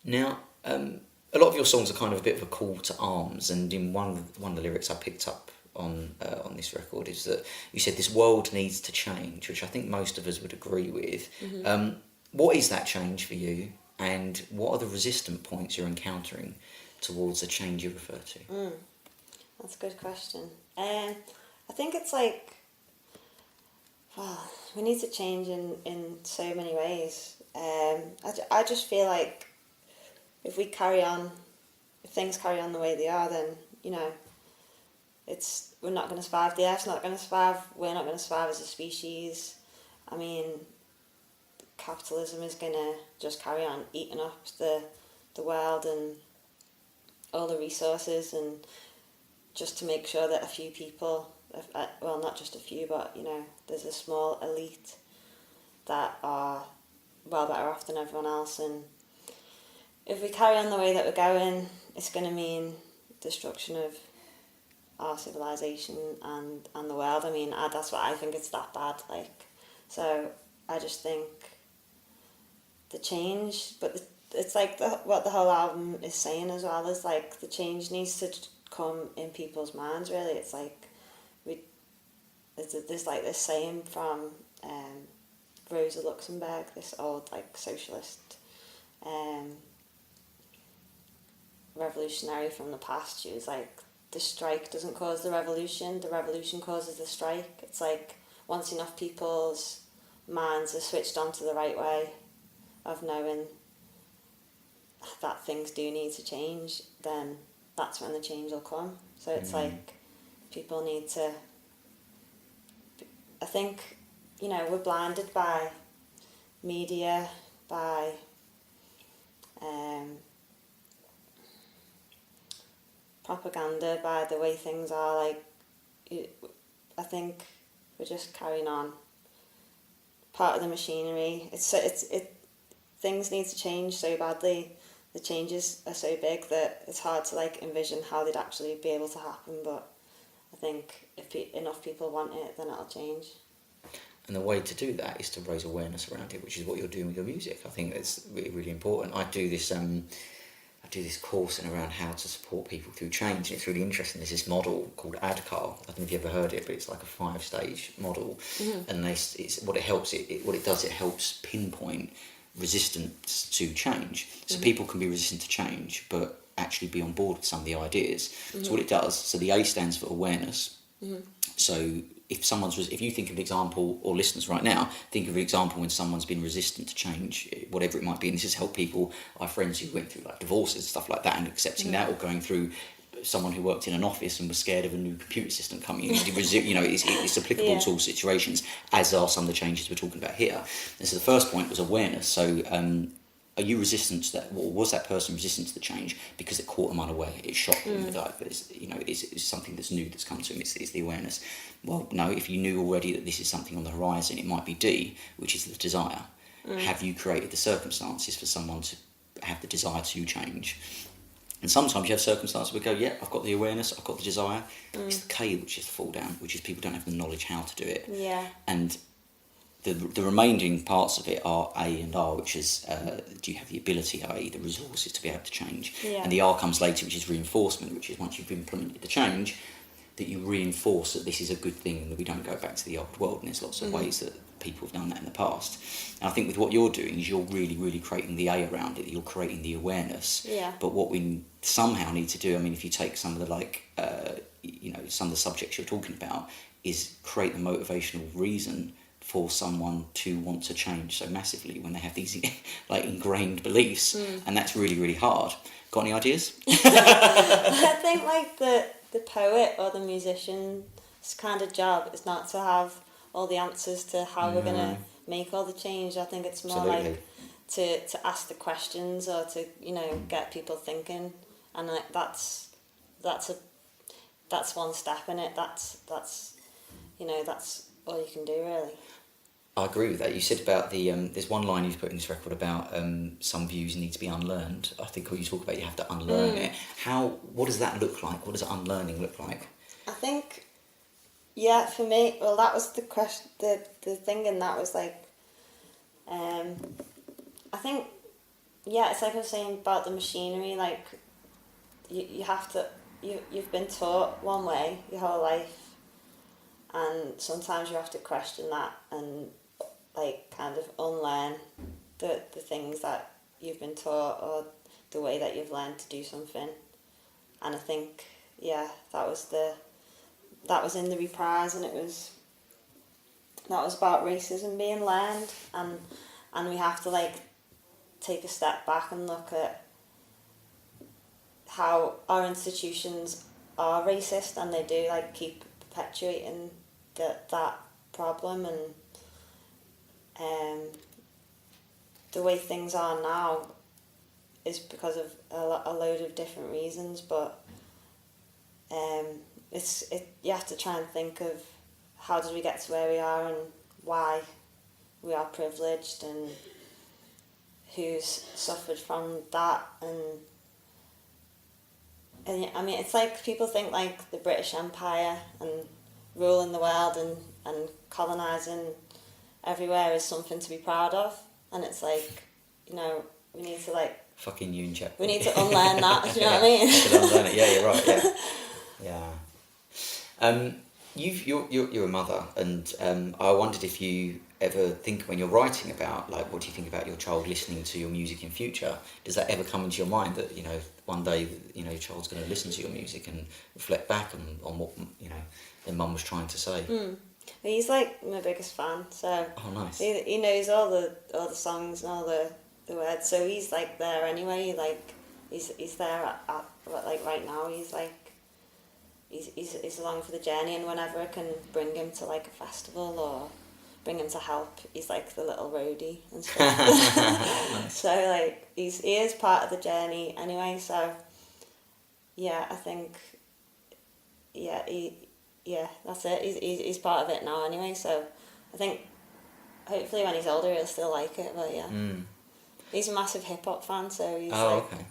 Now, a lot of your songs are kind of a bit of a call to arms, and in one of the lyrics I picked up on this record is that you said this world needs to change, which I think most of us would agree with. Mm-hmm. What is that change for you, and what are the resistant points you're encountering towards the change you refer to? That's a good question. I think it's like, well, we need to change in so many ways. I just feel like if things carry on the way they are, then, you know, we're not going to survive. The Earth's not going to survive. We're not going to survive as a species. I mean, capitalism is going to just carry on eating up the world and all the resources, and just to make sure that a few people, well, not just a few, but, you know, there's a small elite that are well better off than everyone else. And if we carry on the way that we're going, it's going to mean destruction of our civilization and the world. I mean, that's what I think, it's that bad. Like, so I just think the change, but it's like what the whole album is saying as well, is like the change needs to come in people's minds, really. It's like there's like this saying from Rosa Luxemburg, this old like socialist revolutionary from the past. She was like, the strike doesn't cause the revolution causes the strike. It's like, once enough people's minds are switched onto the right way of knowing that things do need to change, then that's when the change will come. So it's like, people need to, I think, you know, we're blinded by media, by propaganda, by the way things are. Like, I think we're just carrying on, part of the machinery. Things need to change so badly. The changes are so big that it's hard to like envision how they'd actually be able to happen. But I think if enough people want it, then it'll change. And the way to do that is to raise awareness around it, which is what you're doing with your music. I think that's really, really important. I do this course in around how to support people through change, and it's really interesting. There's this model called ADCAR. I don't know if you've ever heard it, but it's like a 5-stage model, and what it helps pinpoint resistance to change. So people can be resistant to change, but actually be on board with some of the ideas. So what it does, so the A stands for awareness. So if you think of an example, or listeners right now, think of an example when someone's been resistant to change, whatever it might be, and this has helped people. I have friends who went through like divorces, stuff like that, and accepting that, or going through someone who worked in an office and was scared of a new computer system coming in. You know, it's applicable to all situations, as are some of the changes we're talking about here. And so the first point was awareness. So are you resistant to that, or was that person resistant to the change because it caught them unaware, it shocked them, like, it's something that's new that's come to them, it's the awareness. Well, no, if you knew already that this is something on the horizon, it might be D, which is the desire. Have you created the circumstances for someone to have the desire to change? And sometimes you have circumstances where we go, yeah, I've got the awareness, I've got the desire. It's the K which is the fall down, which is people don't have the knowledge how to do it. Yeah. And the remaining parts of it are A and R, which is, do you have the ability, i.e. the resources to be able to change? Yeah. And the R comes later, which is reinforcement, which is once you've implemented the change, that you reinforce that this is a good thing and that we don't go back to the old world. And there's lots of ways that people have done that in the past. And I think with what you're doing is you're really, really creating the A around it, you're creating the awareness. Yeah. But what we somehow need to do, I mean, if you take some of the, some of the subjects you're talking about, is create the motivational reason for someone to want to change so massively when they have these like ingrained beliefs, and that's really, really hard. Got any ideas? I think like the poet or the musician's kind of job is not to have all the answers to how we're gonna make all the change. I think it's more like to ask the questions or to get people thinking, and like that's one step in it. That's all you can do really. I agree with that. You said about the there's one line you've put in this record about some views need to be unlearned. I think when you talk about you have to unlearn it. What does that look like? What does unlearning look like? I think, yeah, for me, well, that was the question. The thing in that was like, I think, yeah, it's like I was saying about the machinery. Like, you have to, you've been taught one way your whole life, and sometimes you have to question that and like kind of unlearn the things that you've been taught or the way that you've learned to do something. And I think, yeah, that was in the reprise, and that was about racism being learned, and we have to like take a step back and look at how our institutions are racist, and they do like keep perpetuating that problem, and the way things are now is because of a load of different reasons, but you have to try and think of how did we get to where we are and why we are privileged and who's suffered from that, and I mean, it's like people think like the British Empire and ruling the world and colonising everywhere is something to be proud of, and it's like, we need to like fucking Union Jack. We need to unlearn that. Do you know what I mean? Unlearn it. Yeah, you're right. Yeah. You're a mother, and I wondered if you ever think when you're writing about like what do you think about your child listening to your music in future? Does that ever come into your mind that one day your child's going to listen to your music and reflect back on what their mum was trying to say? Well, he's like my biggest fan, so nice. He knows all the songs and all the words, so he's like there anyway. Like he's there at like right now. He's like he's along for the journey, and whenever I can bring him to like a festival or bring him to help, he's like the little roadie and stuff. Nice. So like he is part of the journey anyway. So yeah, I think that's it. He's part of it now anyway. So I think hopefully when he's older he'll still like it. But yeah, he's a massive hip hop fan. So he's okay.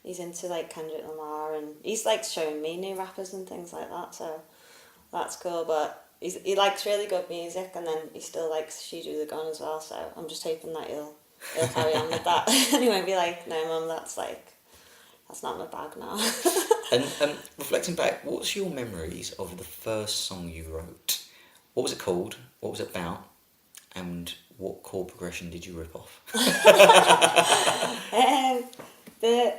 He's into like Kendrick Lamar, and he's like showing me new rappers and things like that. So that's cool. But he likes really good music, and then he still likes She Drew the Gun as well. So I'm just hoping that he'll carry on with that, and he won't be like, no mum, that's not my bag now. And reflecting back, what's your memories of the first song you wrote? What was it called? What was it about? And what chord progression did you rip off? The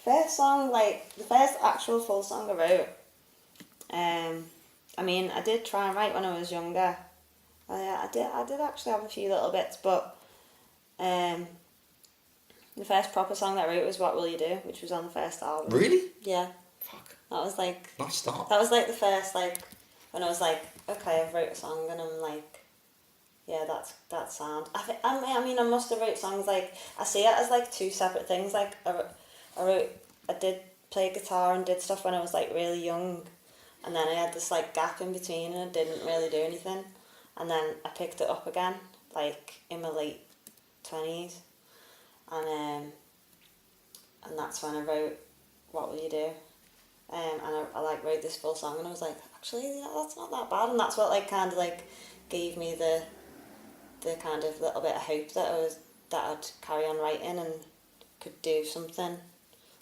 first song, like the first actual full song I wrote, I mean, I did try and write when I was younger. I did actually have a few little bits, but the first proper song that I wrote was What Will You Do, which was on the first album. Really? Yeah. Fuck. That was like... Nice start. That was like the first, like, when I was like, okay, I've wrote a song and I'm like, yeah, that sound. I mean, I must have wrote songs like, I see it as like two separate things. Like I did play guitar and did stuff when I was like really young, and then I had this like gap in between and I didn't really do anything, and then I picked it up again like in my late 20s, and that's when I wrote What Will You Do, and I like wrote this full song, and I was like, actually, that's not that bad, and that's what like kind of like gave me the kind of little bit of hope that I'd carry on writing and could do something.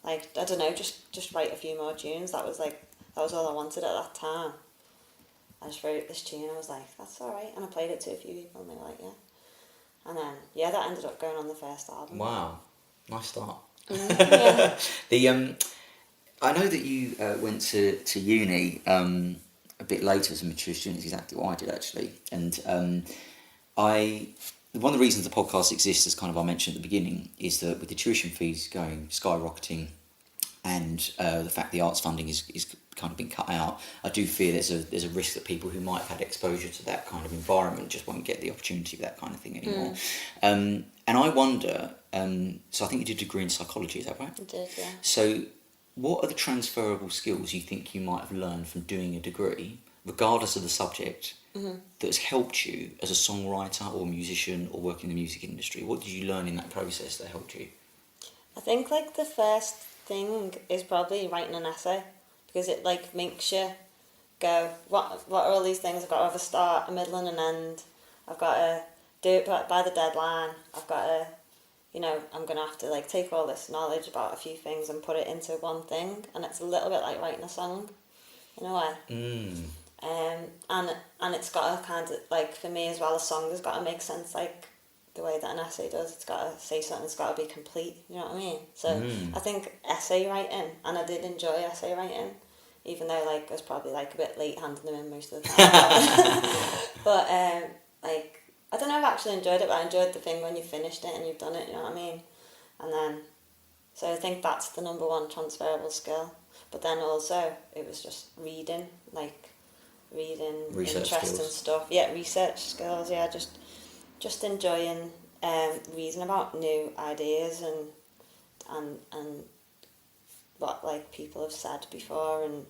Like, I don't know, just write a few more tunes. That was all I wanted at that time. I just wrote this tune, I was like, that's alright, and I played it to a few people and they were like, yeah. And then, yeah, that ended up going on the first album. Wow, nice start. Yeah. I know that you went to uni a bit later as a mature student, is exactly what I did actually, and one of the reasons the podcast exists, as kind of I mentioned at the beginning, is that with the tuition fees going skyrocketing and the fact the arts funding is kind of been cut out, I do fear there's a risk that people who might have had exposure to that kind of environment just won't get the opportunity for that kind of thing anymore. And I wonder, so I think you did a degree in psychology, is that right? I did, yeah. So what are the transferable skills you think you might have learned from doing a degree, regardless of the subject, that has helped you as a songwriter or musician or working in the music industry? What did you learn in that process that helped you? I think like the first thing is probably writing an essay, because it like makes you go, what are all these things? I've got to have a start, a middle and an end. I've got to do it by the deadline. I've got to, I'm going to have to like take all this knowledge about a few things and put it into one thing, and it's a little bit like writing a song in a way. And it's got to kind of, like, for me as well, a song has got to make sense, like the way that an essay does. It's got to say something, it's got to be complete, you know what I mean? So I think essay writing, and I did enjoy essay writing, even though like I was probably like a bit late handing them in most of the time. But like, I don't know if I actually enjoyed it, but I enjoyed the thing when you finished it and you've done it, you know what I mean? And then, so I think that's the number one transferable skill. But then also, it was just reading Research interesting skills. stuff. Yeah, research skills, yeah, just enjoying reading about new ideas and what like people have said before, and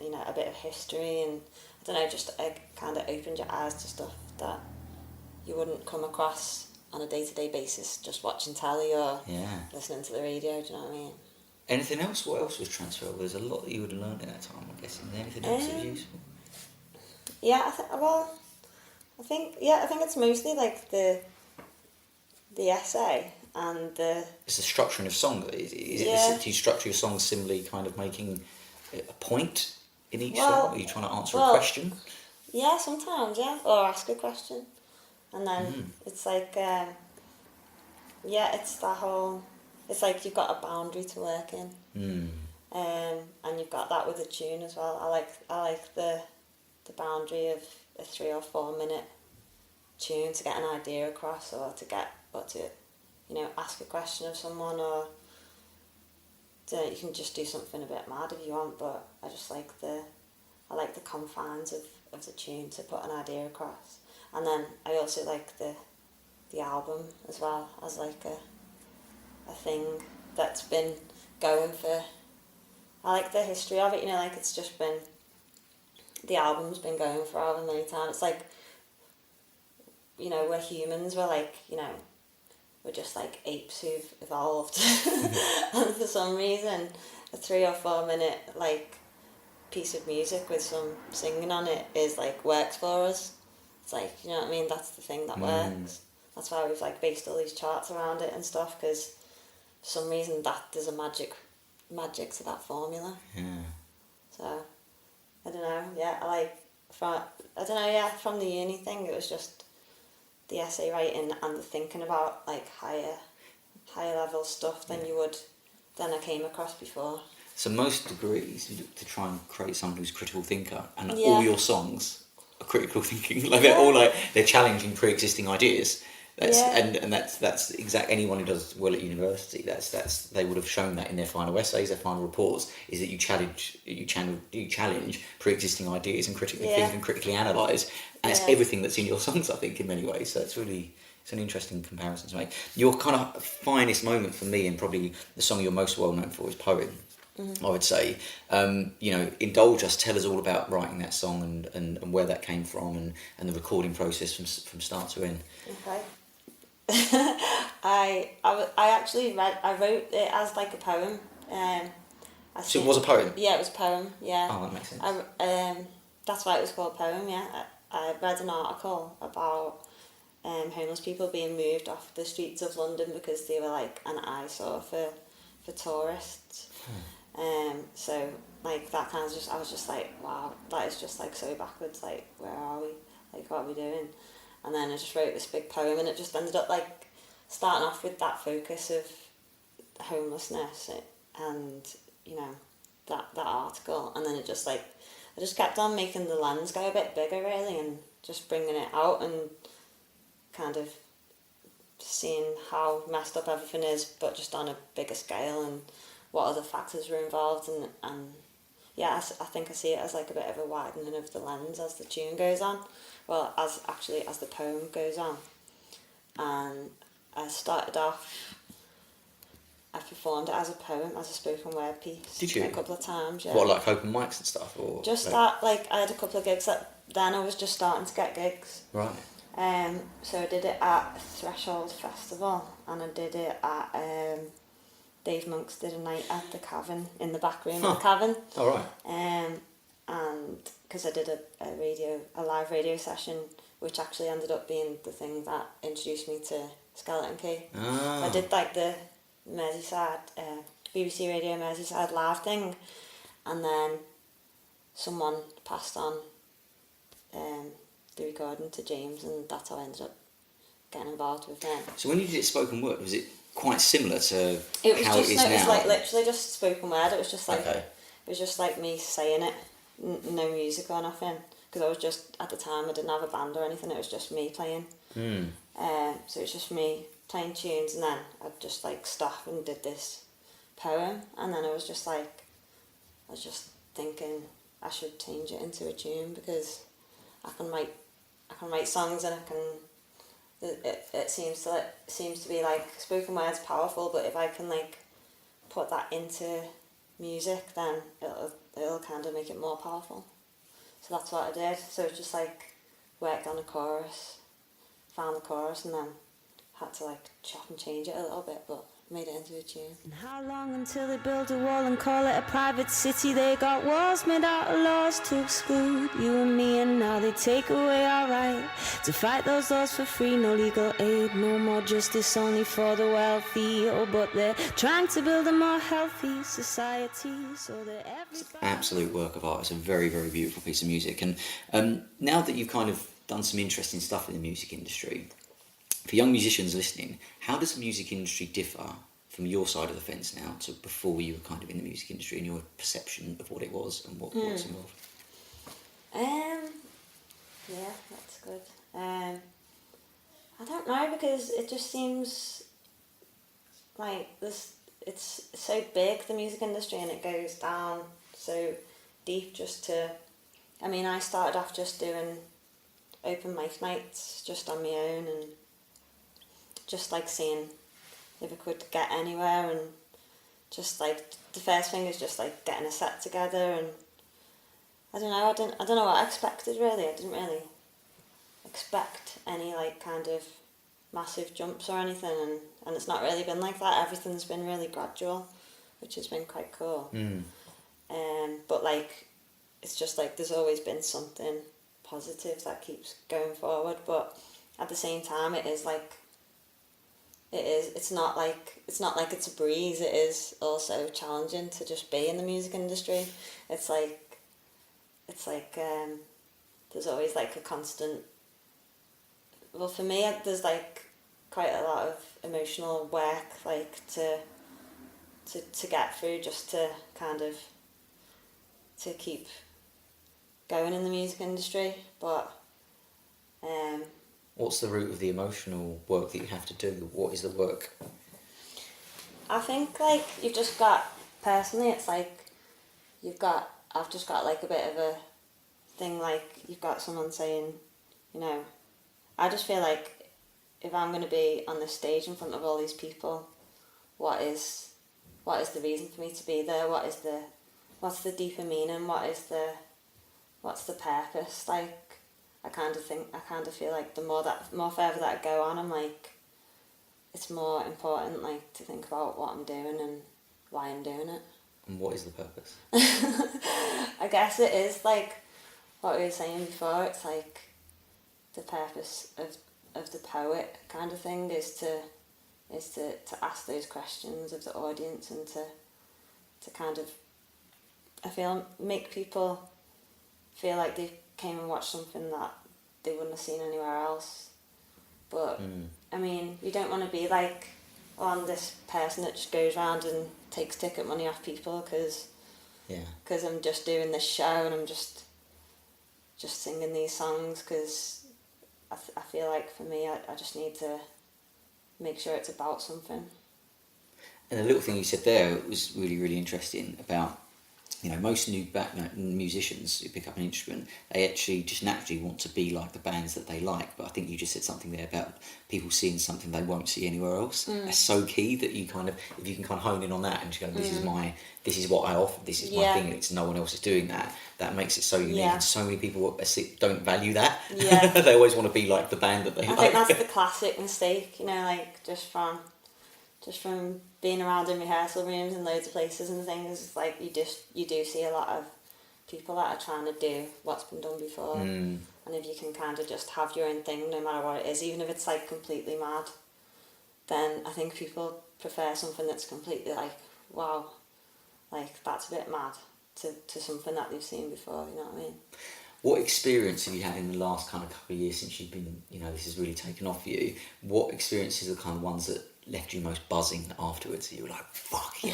a bit of history, and I don't know, just kind of opened your eyes to stuff that you wouldn't come across on a day-to-day basis just watching telly or listening to the radio, do you know what I mean? Anything else? What else was transferable? There's a lot that you would have learned in that time, I'm guessing. Anything else that was useful? Yeah, I think it's mostly like the essay and the... It's the structuring of song. Do you structure your songs similarly, kind of making a point in each song? Are you trying to answer a question? Yeah, sometimes, yeah. Or ask a question. And then it's like, it's that whole... It's like you've got a boundary to work in. And you've got that with a tune as well. I like the boundary of a 3 or 4 minute tune to get an idea across, or to ask a question of someone, or you can just do something a bit mad if you want, but I just like I like the confines of the tune to put an idea across. And then I also like the album as well as like a thing that's been going for... I like the history of it, like it's just been... The album's been going for however many times. It's like, we're humans, we're like, we're just like apes who've evolved. And for some reason, a 3 or 4 minute like piece of music with some singing on it is like works for us. It's like, you know what I mean, that's the thing that works. That's why we've like based all these charts around it and stuff, because for some reason there's a magic to that formula. So I don't know, from the uni thing, it was just the essay writing and the thinking about like higher level stuff than I came across before. So most degrees, you look to try and create someone who's a critical thinker, and all your songs are critical thinking. Like they're all like, they're challenging pre-existing ideas. That's exact. Anyone who does well at university, that's they would have shown that in their final essays, their final reports, is that you challenge pre-existing ideas and critically think and critically analyse, and it's everything that's in your songs, I think, in many ways. So it's an interesting comparison to make. Your kind of finest moment for me, and probably the song you're most well known for, is Poem. I would say, indulge us, tell us all about writing that song and where that came from and the recording process from start to end. Okay. I wrote it as like a poem. So it was a poem? Yeah, it was a poem, yeah. Oh, that makes sense. That's why it was called Poem, yeah. I read an article about homeless people being moved off the streets of London because they were like an eyesore for tourists. So like that kind of I was just like, wow, that is just like so backwards, like where are we? Like what are we doing? And then I just wrote this big poem, and it just ended up like starting off with that focus of homelessness and that article, and then it just like I just kept on making the lens go a bit bigger really, and just bringing it out and kind of seeing how messed up everything is, but just on a bigger scale, and what other factors were involved, and yeah, I think I see it as like a bit of a widening of the lens as the tune goes on. Well, as the poem goes on. And I started off, I performed it as a poem, as a spoken word piece. Did you? A couple of times, yeah. What, like open mics and stuff? Or just that, like I had a couple of gigs then I was just starting to get gigs. Right. So I did it at Threshold Festival, and I did it at Dave Monks did a night at the Cavern, in the back room of the Cavern. Oh, right. And because I did a live radio session, which actually ended up being the thing that introduced me to Skeleton Key. Ah. I did like the Merseyside, BBC Radio Merseyside live thing, and then someone passed on the recording to James, and that's how I ended up getting involved with them. So when you did it spoken word, was it quite similar to how it is now? It was like literally just spoken word. It was just like it was just like me saying it, no music or nothing, because I was just, at the time I didn't have a band or anything. It was just me playing. So it was just me playing tunes, and then I'd just like stop and did this poem, and then I was just thinking I should change it into a tune, because I can write songs, and it seems to be like spoken word's powerful, but if I can like put that into music, then it'll kind of make it more powerful. So that's what I did. So it's just like worked on a chorus, found the chorus, and then had to like chop and change it a little bit, but made it into a tune. And how long until they build a wall and call it a private city? They got walls made out of laws to exclude you and me, and now they take away our right to fight those laws for free. No legal aid, no more justice, only for the wealthy. Oh, but they're trying to build a more healthy society so that everybody... Absolute work of art. It's a very, very beautiful piece of music. And now that you've kind of done some interesting stuff in the music industry, for young musicians listening, how does the music industry differ from your side of the fence now to before you were kind of in the music industry, and your perception of what it was and what's involved? Yeah, that's good. I don't know, because it just seems like this. It's so big, the music industry, and it goes down so deep. I started off just doing open mic nights just on my own, and just like seeing if I could get anywhere, and just like the first thing is just like getting a set together, and I don't know what I expected really. I didn't really expect any like kind of massive jumps or anything, and it's not really been like that. Everything's been really gradual, which has been quite cool. But like it's just like there's always been something positive that keeps going forward, but at the same time it's not like it's a breeze. It is also challenging to just be in the music industry. It's like there's always like a constant, well for me there's like quite a lot of emotional work like to get through, just to kind of to keep going in the music industry, but What's the root of the emotional work that you have to do? What is the work? I think like you've just got, personally it's like I've just got like a bit of a thing, like you've got someone saying, you know, I just feel like if I'm going to be on this stage in front of all these people, what is the reason for me to be there? What's the deeper meaning? What's the purpose? Like, I kind of feel like the more further that I go on, I'm like, it's more important like to think about what I'm doing and why I'm doing it. And what is the purpose? I guess it is like what we were saying before. It's like the purpose of the poet kind of thing is to ask those questions of the audience and to kind of, I feel, make people feel like they came and watched something that they wouldn't have seen anywhere else. But I mean, you don't want to be like, oh, I'm this person that just goes around and takes ticket money off people because I'm just doing this show and I'm just singing these songs, because I feel like for me I just need to make sure it's about something. And the little thing you said there was really, really interesting about, you know, most new musicians who pick up an instrument, they actually just naturally want to be like the bands that they like. But I think you just said something there about people seeing something they won't see anywhere else. That's so key that you kind of, if you can kind of hone in on that and just go, this is what I offer, this is my thing, and it's no one else is doing that. That makes it so unique. Yeah. And so many people don't value that. Yeah. They always want to be like the band that they like. I think that's the classic mistake, you know, like just from being around in rehearsal rooms and loads of places and things. It's like you do see a lot of people that are trying to do what's been done before, and if you can kind of just have your own thing, no matter what it is, even if it's like completely mad, then I think people prefer something that's completely like, wow, like that's a bit mad, to something that they've seen before. You know what I mean? What experience have you had in the last kind of couple of years since you've been, you know, this has really taken off for you? What experiences are the kind of ones that left you most buzzing afterwards? You were like, fuck yeah,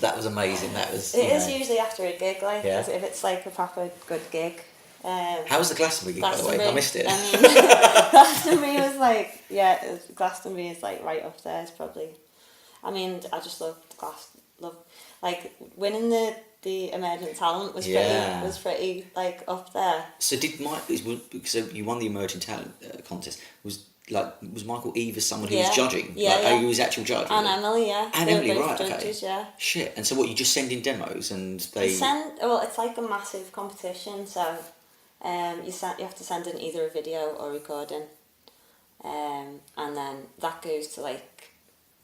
that was amazing. That was. It is usually after a gig, like Yeah. if it's like a proper good gig. How was the Glastonbury gig, by the way? I missed it. I mean, Glastonbury was like, Glastonbury is like right up there. It's probably, I mean, I just love like winning the emerging talent was pretty like up there. So so you won the emerging talent contest. Was Michael Evers someone who was judging? He was actual judge. And Emily, yeah. And they Emily, were both right? judges, Okay. yeah. Shit. And so what? You just send in demos and they. It's like a massive competition. So, you have to send in either a video or recording, and then that goes to like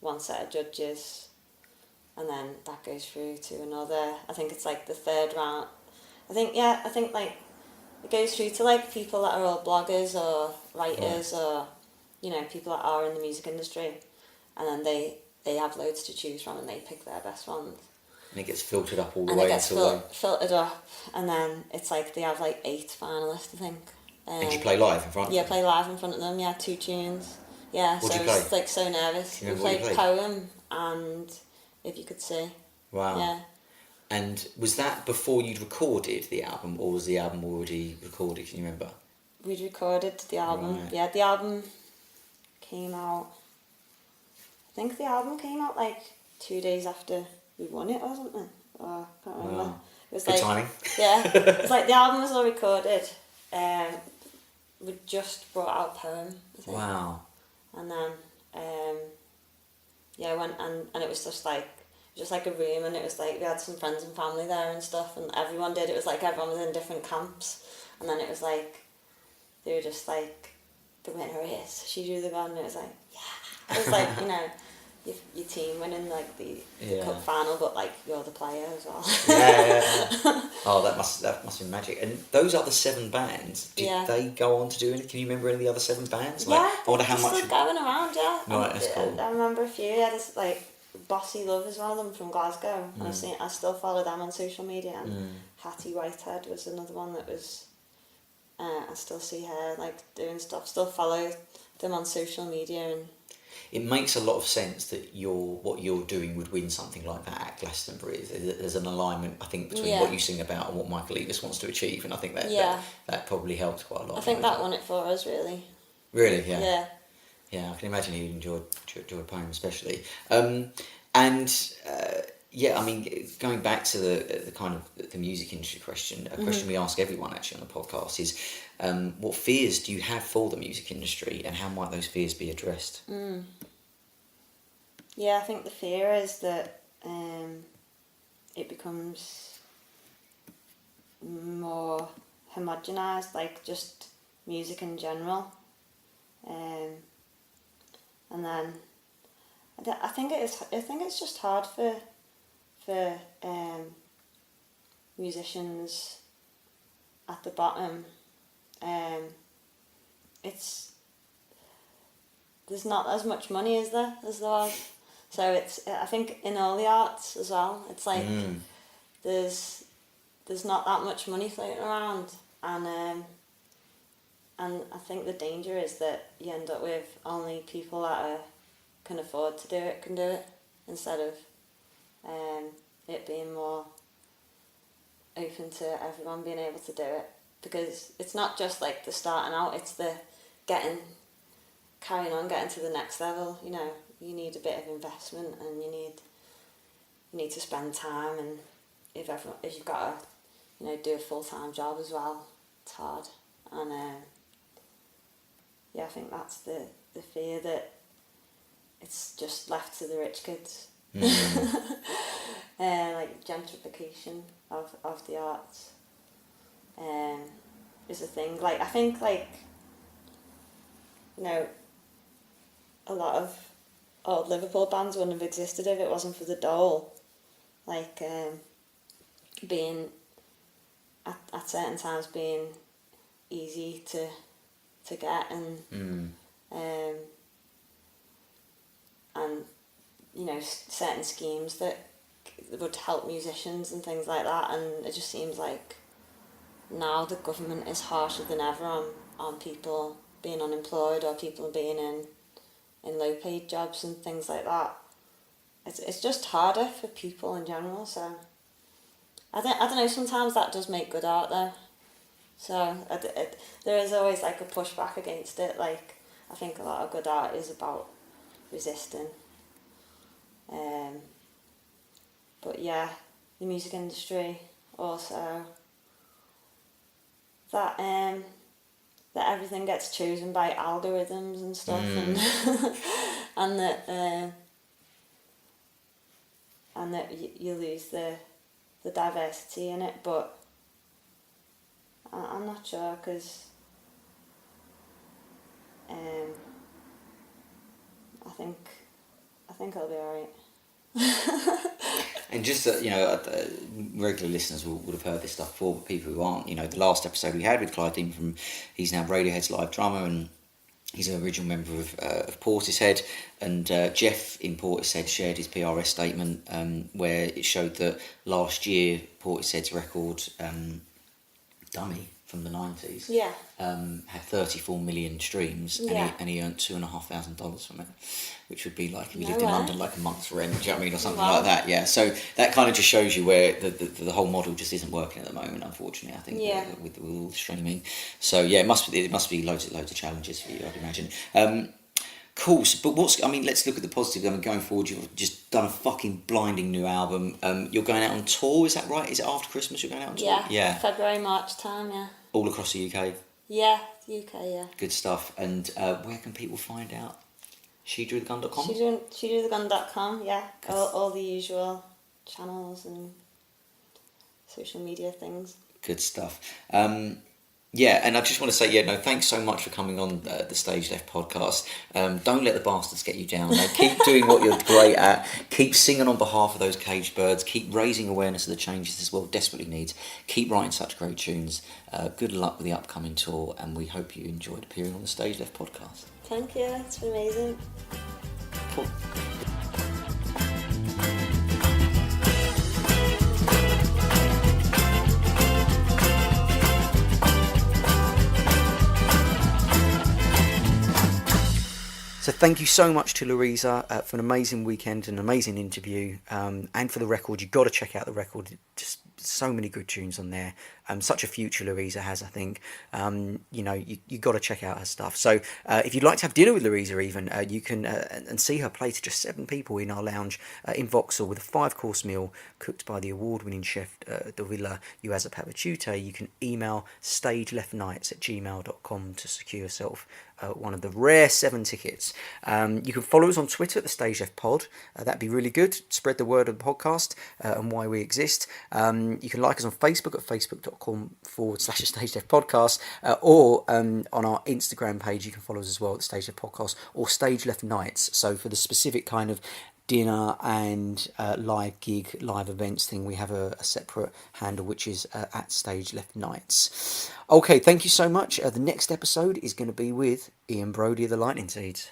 one set of judges, and then that goes through to another. I think it's like the third round. I think like it goes through to like people that are all bloggers or writers or, you know, people that are in the music industry, and then they have loads to choose from and they pick their best ones. And it gets filtered up all the and way it gets until filtered up, and then it's like they have like 8 finalists, I think. and you play live in front of them? Yeah, play live in front of them, 2 tunes. Yeah, What'd so you play? it's like so nervous. Do you We remember what you played played? Poem and If You Could See. Wow. Yeah. And was that before you'd recorded the album, or was the album already recorded? Can you remember? We'd recorded the album. Right. Yeah, the album came out. I think the album came out like 2 days after we won it or something. Oh, I can't remember. Wow. It was Good like, timing. Yeah, it's like the album was all recorded. We just brought out Poem, I think. Wow. And then, I went and it was just like a room, and it was like we had some friends and family there and stuff, and everyone did. It was like everyone was in different camps, and then it was like they were just like, the winner is She Drew the Gun, and it was like, yeah. It was like, you know, your team winning like the cup final, but like you're the player as well. Yeah. Oh, that must be magic. And those other 7 bands, did they go on to do anything? Can you remember any of the other 7 bands? Like, I wonder how much. Still going around, yeah. Right, that's cool. I remember a few. Yeah, there's like Bossy Love is one of them from Glasgow, and I still follow them on social media. And Hattie Whitehead was another one that was. I still see her like doing stuff. Still follow them on social media, and It makes a lot of sense that what you're doing would win something like that at Glastonbury. There's an alignment, I think, between what you sing about and what Michael Evers wants to achieve, and I think that probably helps quite a lot. I think that won it for us, really. Really? Yeah. Yeah. Yeah, I can imagine you enjoy a poem especially. Yeah, I mean, going back to the kind of the music industry question, a question we ask everyone actually on the podcast is, what fears do you have for the music industry, and how might those fears be addressed? Yeah, I think the fear is that it becomes more homogenised, like just music in general. And then I think it's just hard for musicians at the bottom. There's not as much money as there was, so I think in all the arts as well, it's like there's not that much money floating around, and I think the danger is that you end up with only people that can afford to do it can do it, instead of it being more open to everyone being able to do it, because it's not just like the starting out, it's the carrying on, getting to the next level. You know, you need a bit of investment, and you need to spend time, and if you've got to do a full-time job as well, it's hard. And I think that's the fear, that it's just left to the rich kids. Like gentrification of the arts is a thing. Like, I think, like, a lot of old Liverpool bands wouldn't have existed if it wasn't for the dole. Like, being at certain times being easy to get, and certain schemes that would help musicians and things like that. And it just seems like now the government is harsher than ever on people being unemployed, or people being in low paid jobs and things like that. It's just harder for people in general. So I don't know, sometimes that does make good art though. So there is always like a pushback against it. Like, I think a lot of good art is about resisting. But yeah, the music industry also, that everything gets chosen by algorithms and stuff, and that you lose the diversity in it. But I'm not sure, because I think I'll be alright. And just that, regular listeners would have heard this stuff before, but people who aren't, the last episode we had with Clyde Dean he's now Radiohead's live drummer, and he's an original member of Portishead, and Jeff in Portishead shared his PRS statement where it showed that last year Portishead's record, Dummy, from the 90s, had 34 million streams, and he earned $2,500 from it, which would be like if he lived in London, like a month's rent, do you know what I mean, or something like that. Yeah, so that kind of just shows you where the whole model just isn't working at the moment, unfortunately. I think with all the streaming. So yeah, it must be loads of challenges for you, I'd imagine. Cool. So, but let's look at the positive. I mean, going forward, you've just done a fucking blinding new album. You're going out on tour, is that right? Is it after Christmas you're going out on tour? Yeah. February, March time, yeah. All across the UK? Yeah, UK, yeah. Good stuff. And where can people find out? SheDrewTheGun.com? SheDrewTheGun.com, yeah. All the usual channels and social media things. Good stuff. Yeah, and I just want to say, thanks so much for coming on the StageLeft podcast. Don't let the bastards get you down. Keep doing what you're great at. Keep singing on behalf of those caged birds. Keep raising awareness of the changes this world desperately needs. Keep writing such great tunes. Good luck with the upcoming tour, and we hope you enjoyed appearing on the StageLeft podcast. Thank you, it's been amazing. Cool. So thank you so much to Louisa for an amazing weekend, an amazing interview, and for the record. You've got to check out the record. Just so many good tunes on there. Such a future Louisa has, I think. You got to check out her stuff. So if you'd like to have dinner with Louisa even, you can and see her play to just 7 people in our lounge in Vauxhall with a 5-course meal cooked by the award-winning chef Louisa Pavachute. You can email stageleftnights@gmail.com to secure yourself one of the rare 7 tickets. You can follow us on Twitter at the StageLeft Pod. That'd be really good. Spread the word of the podcast and why we exist. You can like us on Facebook at facebook.com/StageLeft Podcast, or on our Instagram page. You can follow us as well at the StageLeft Podcast or StageLeft Nights. So for the specific kind of dinner and live events thing, we have a separate handle which is at StageLeft Nights. Okay, thank you so much. The next episode is going to be with Ian Brodie of the Lightning Seeds.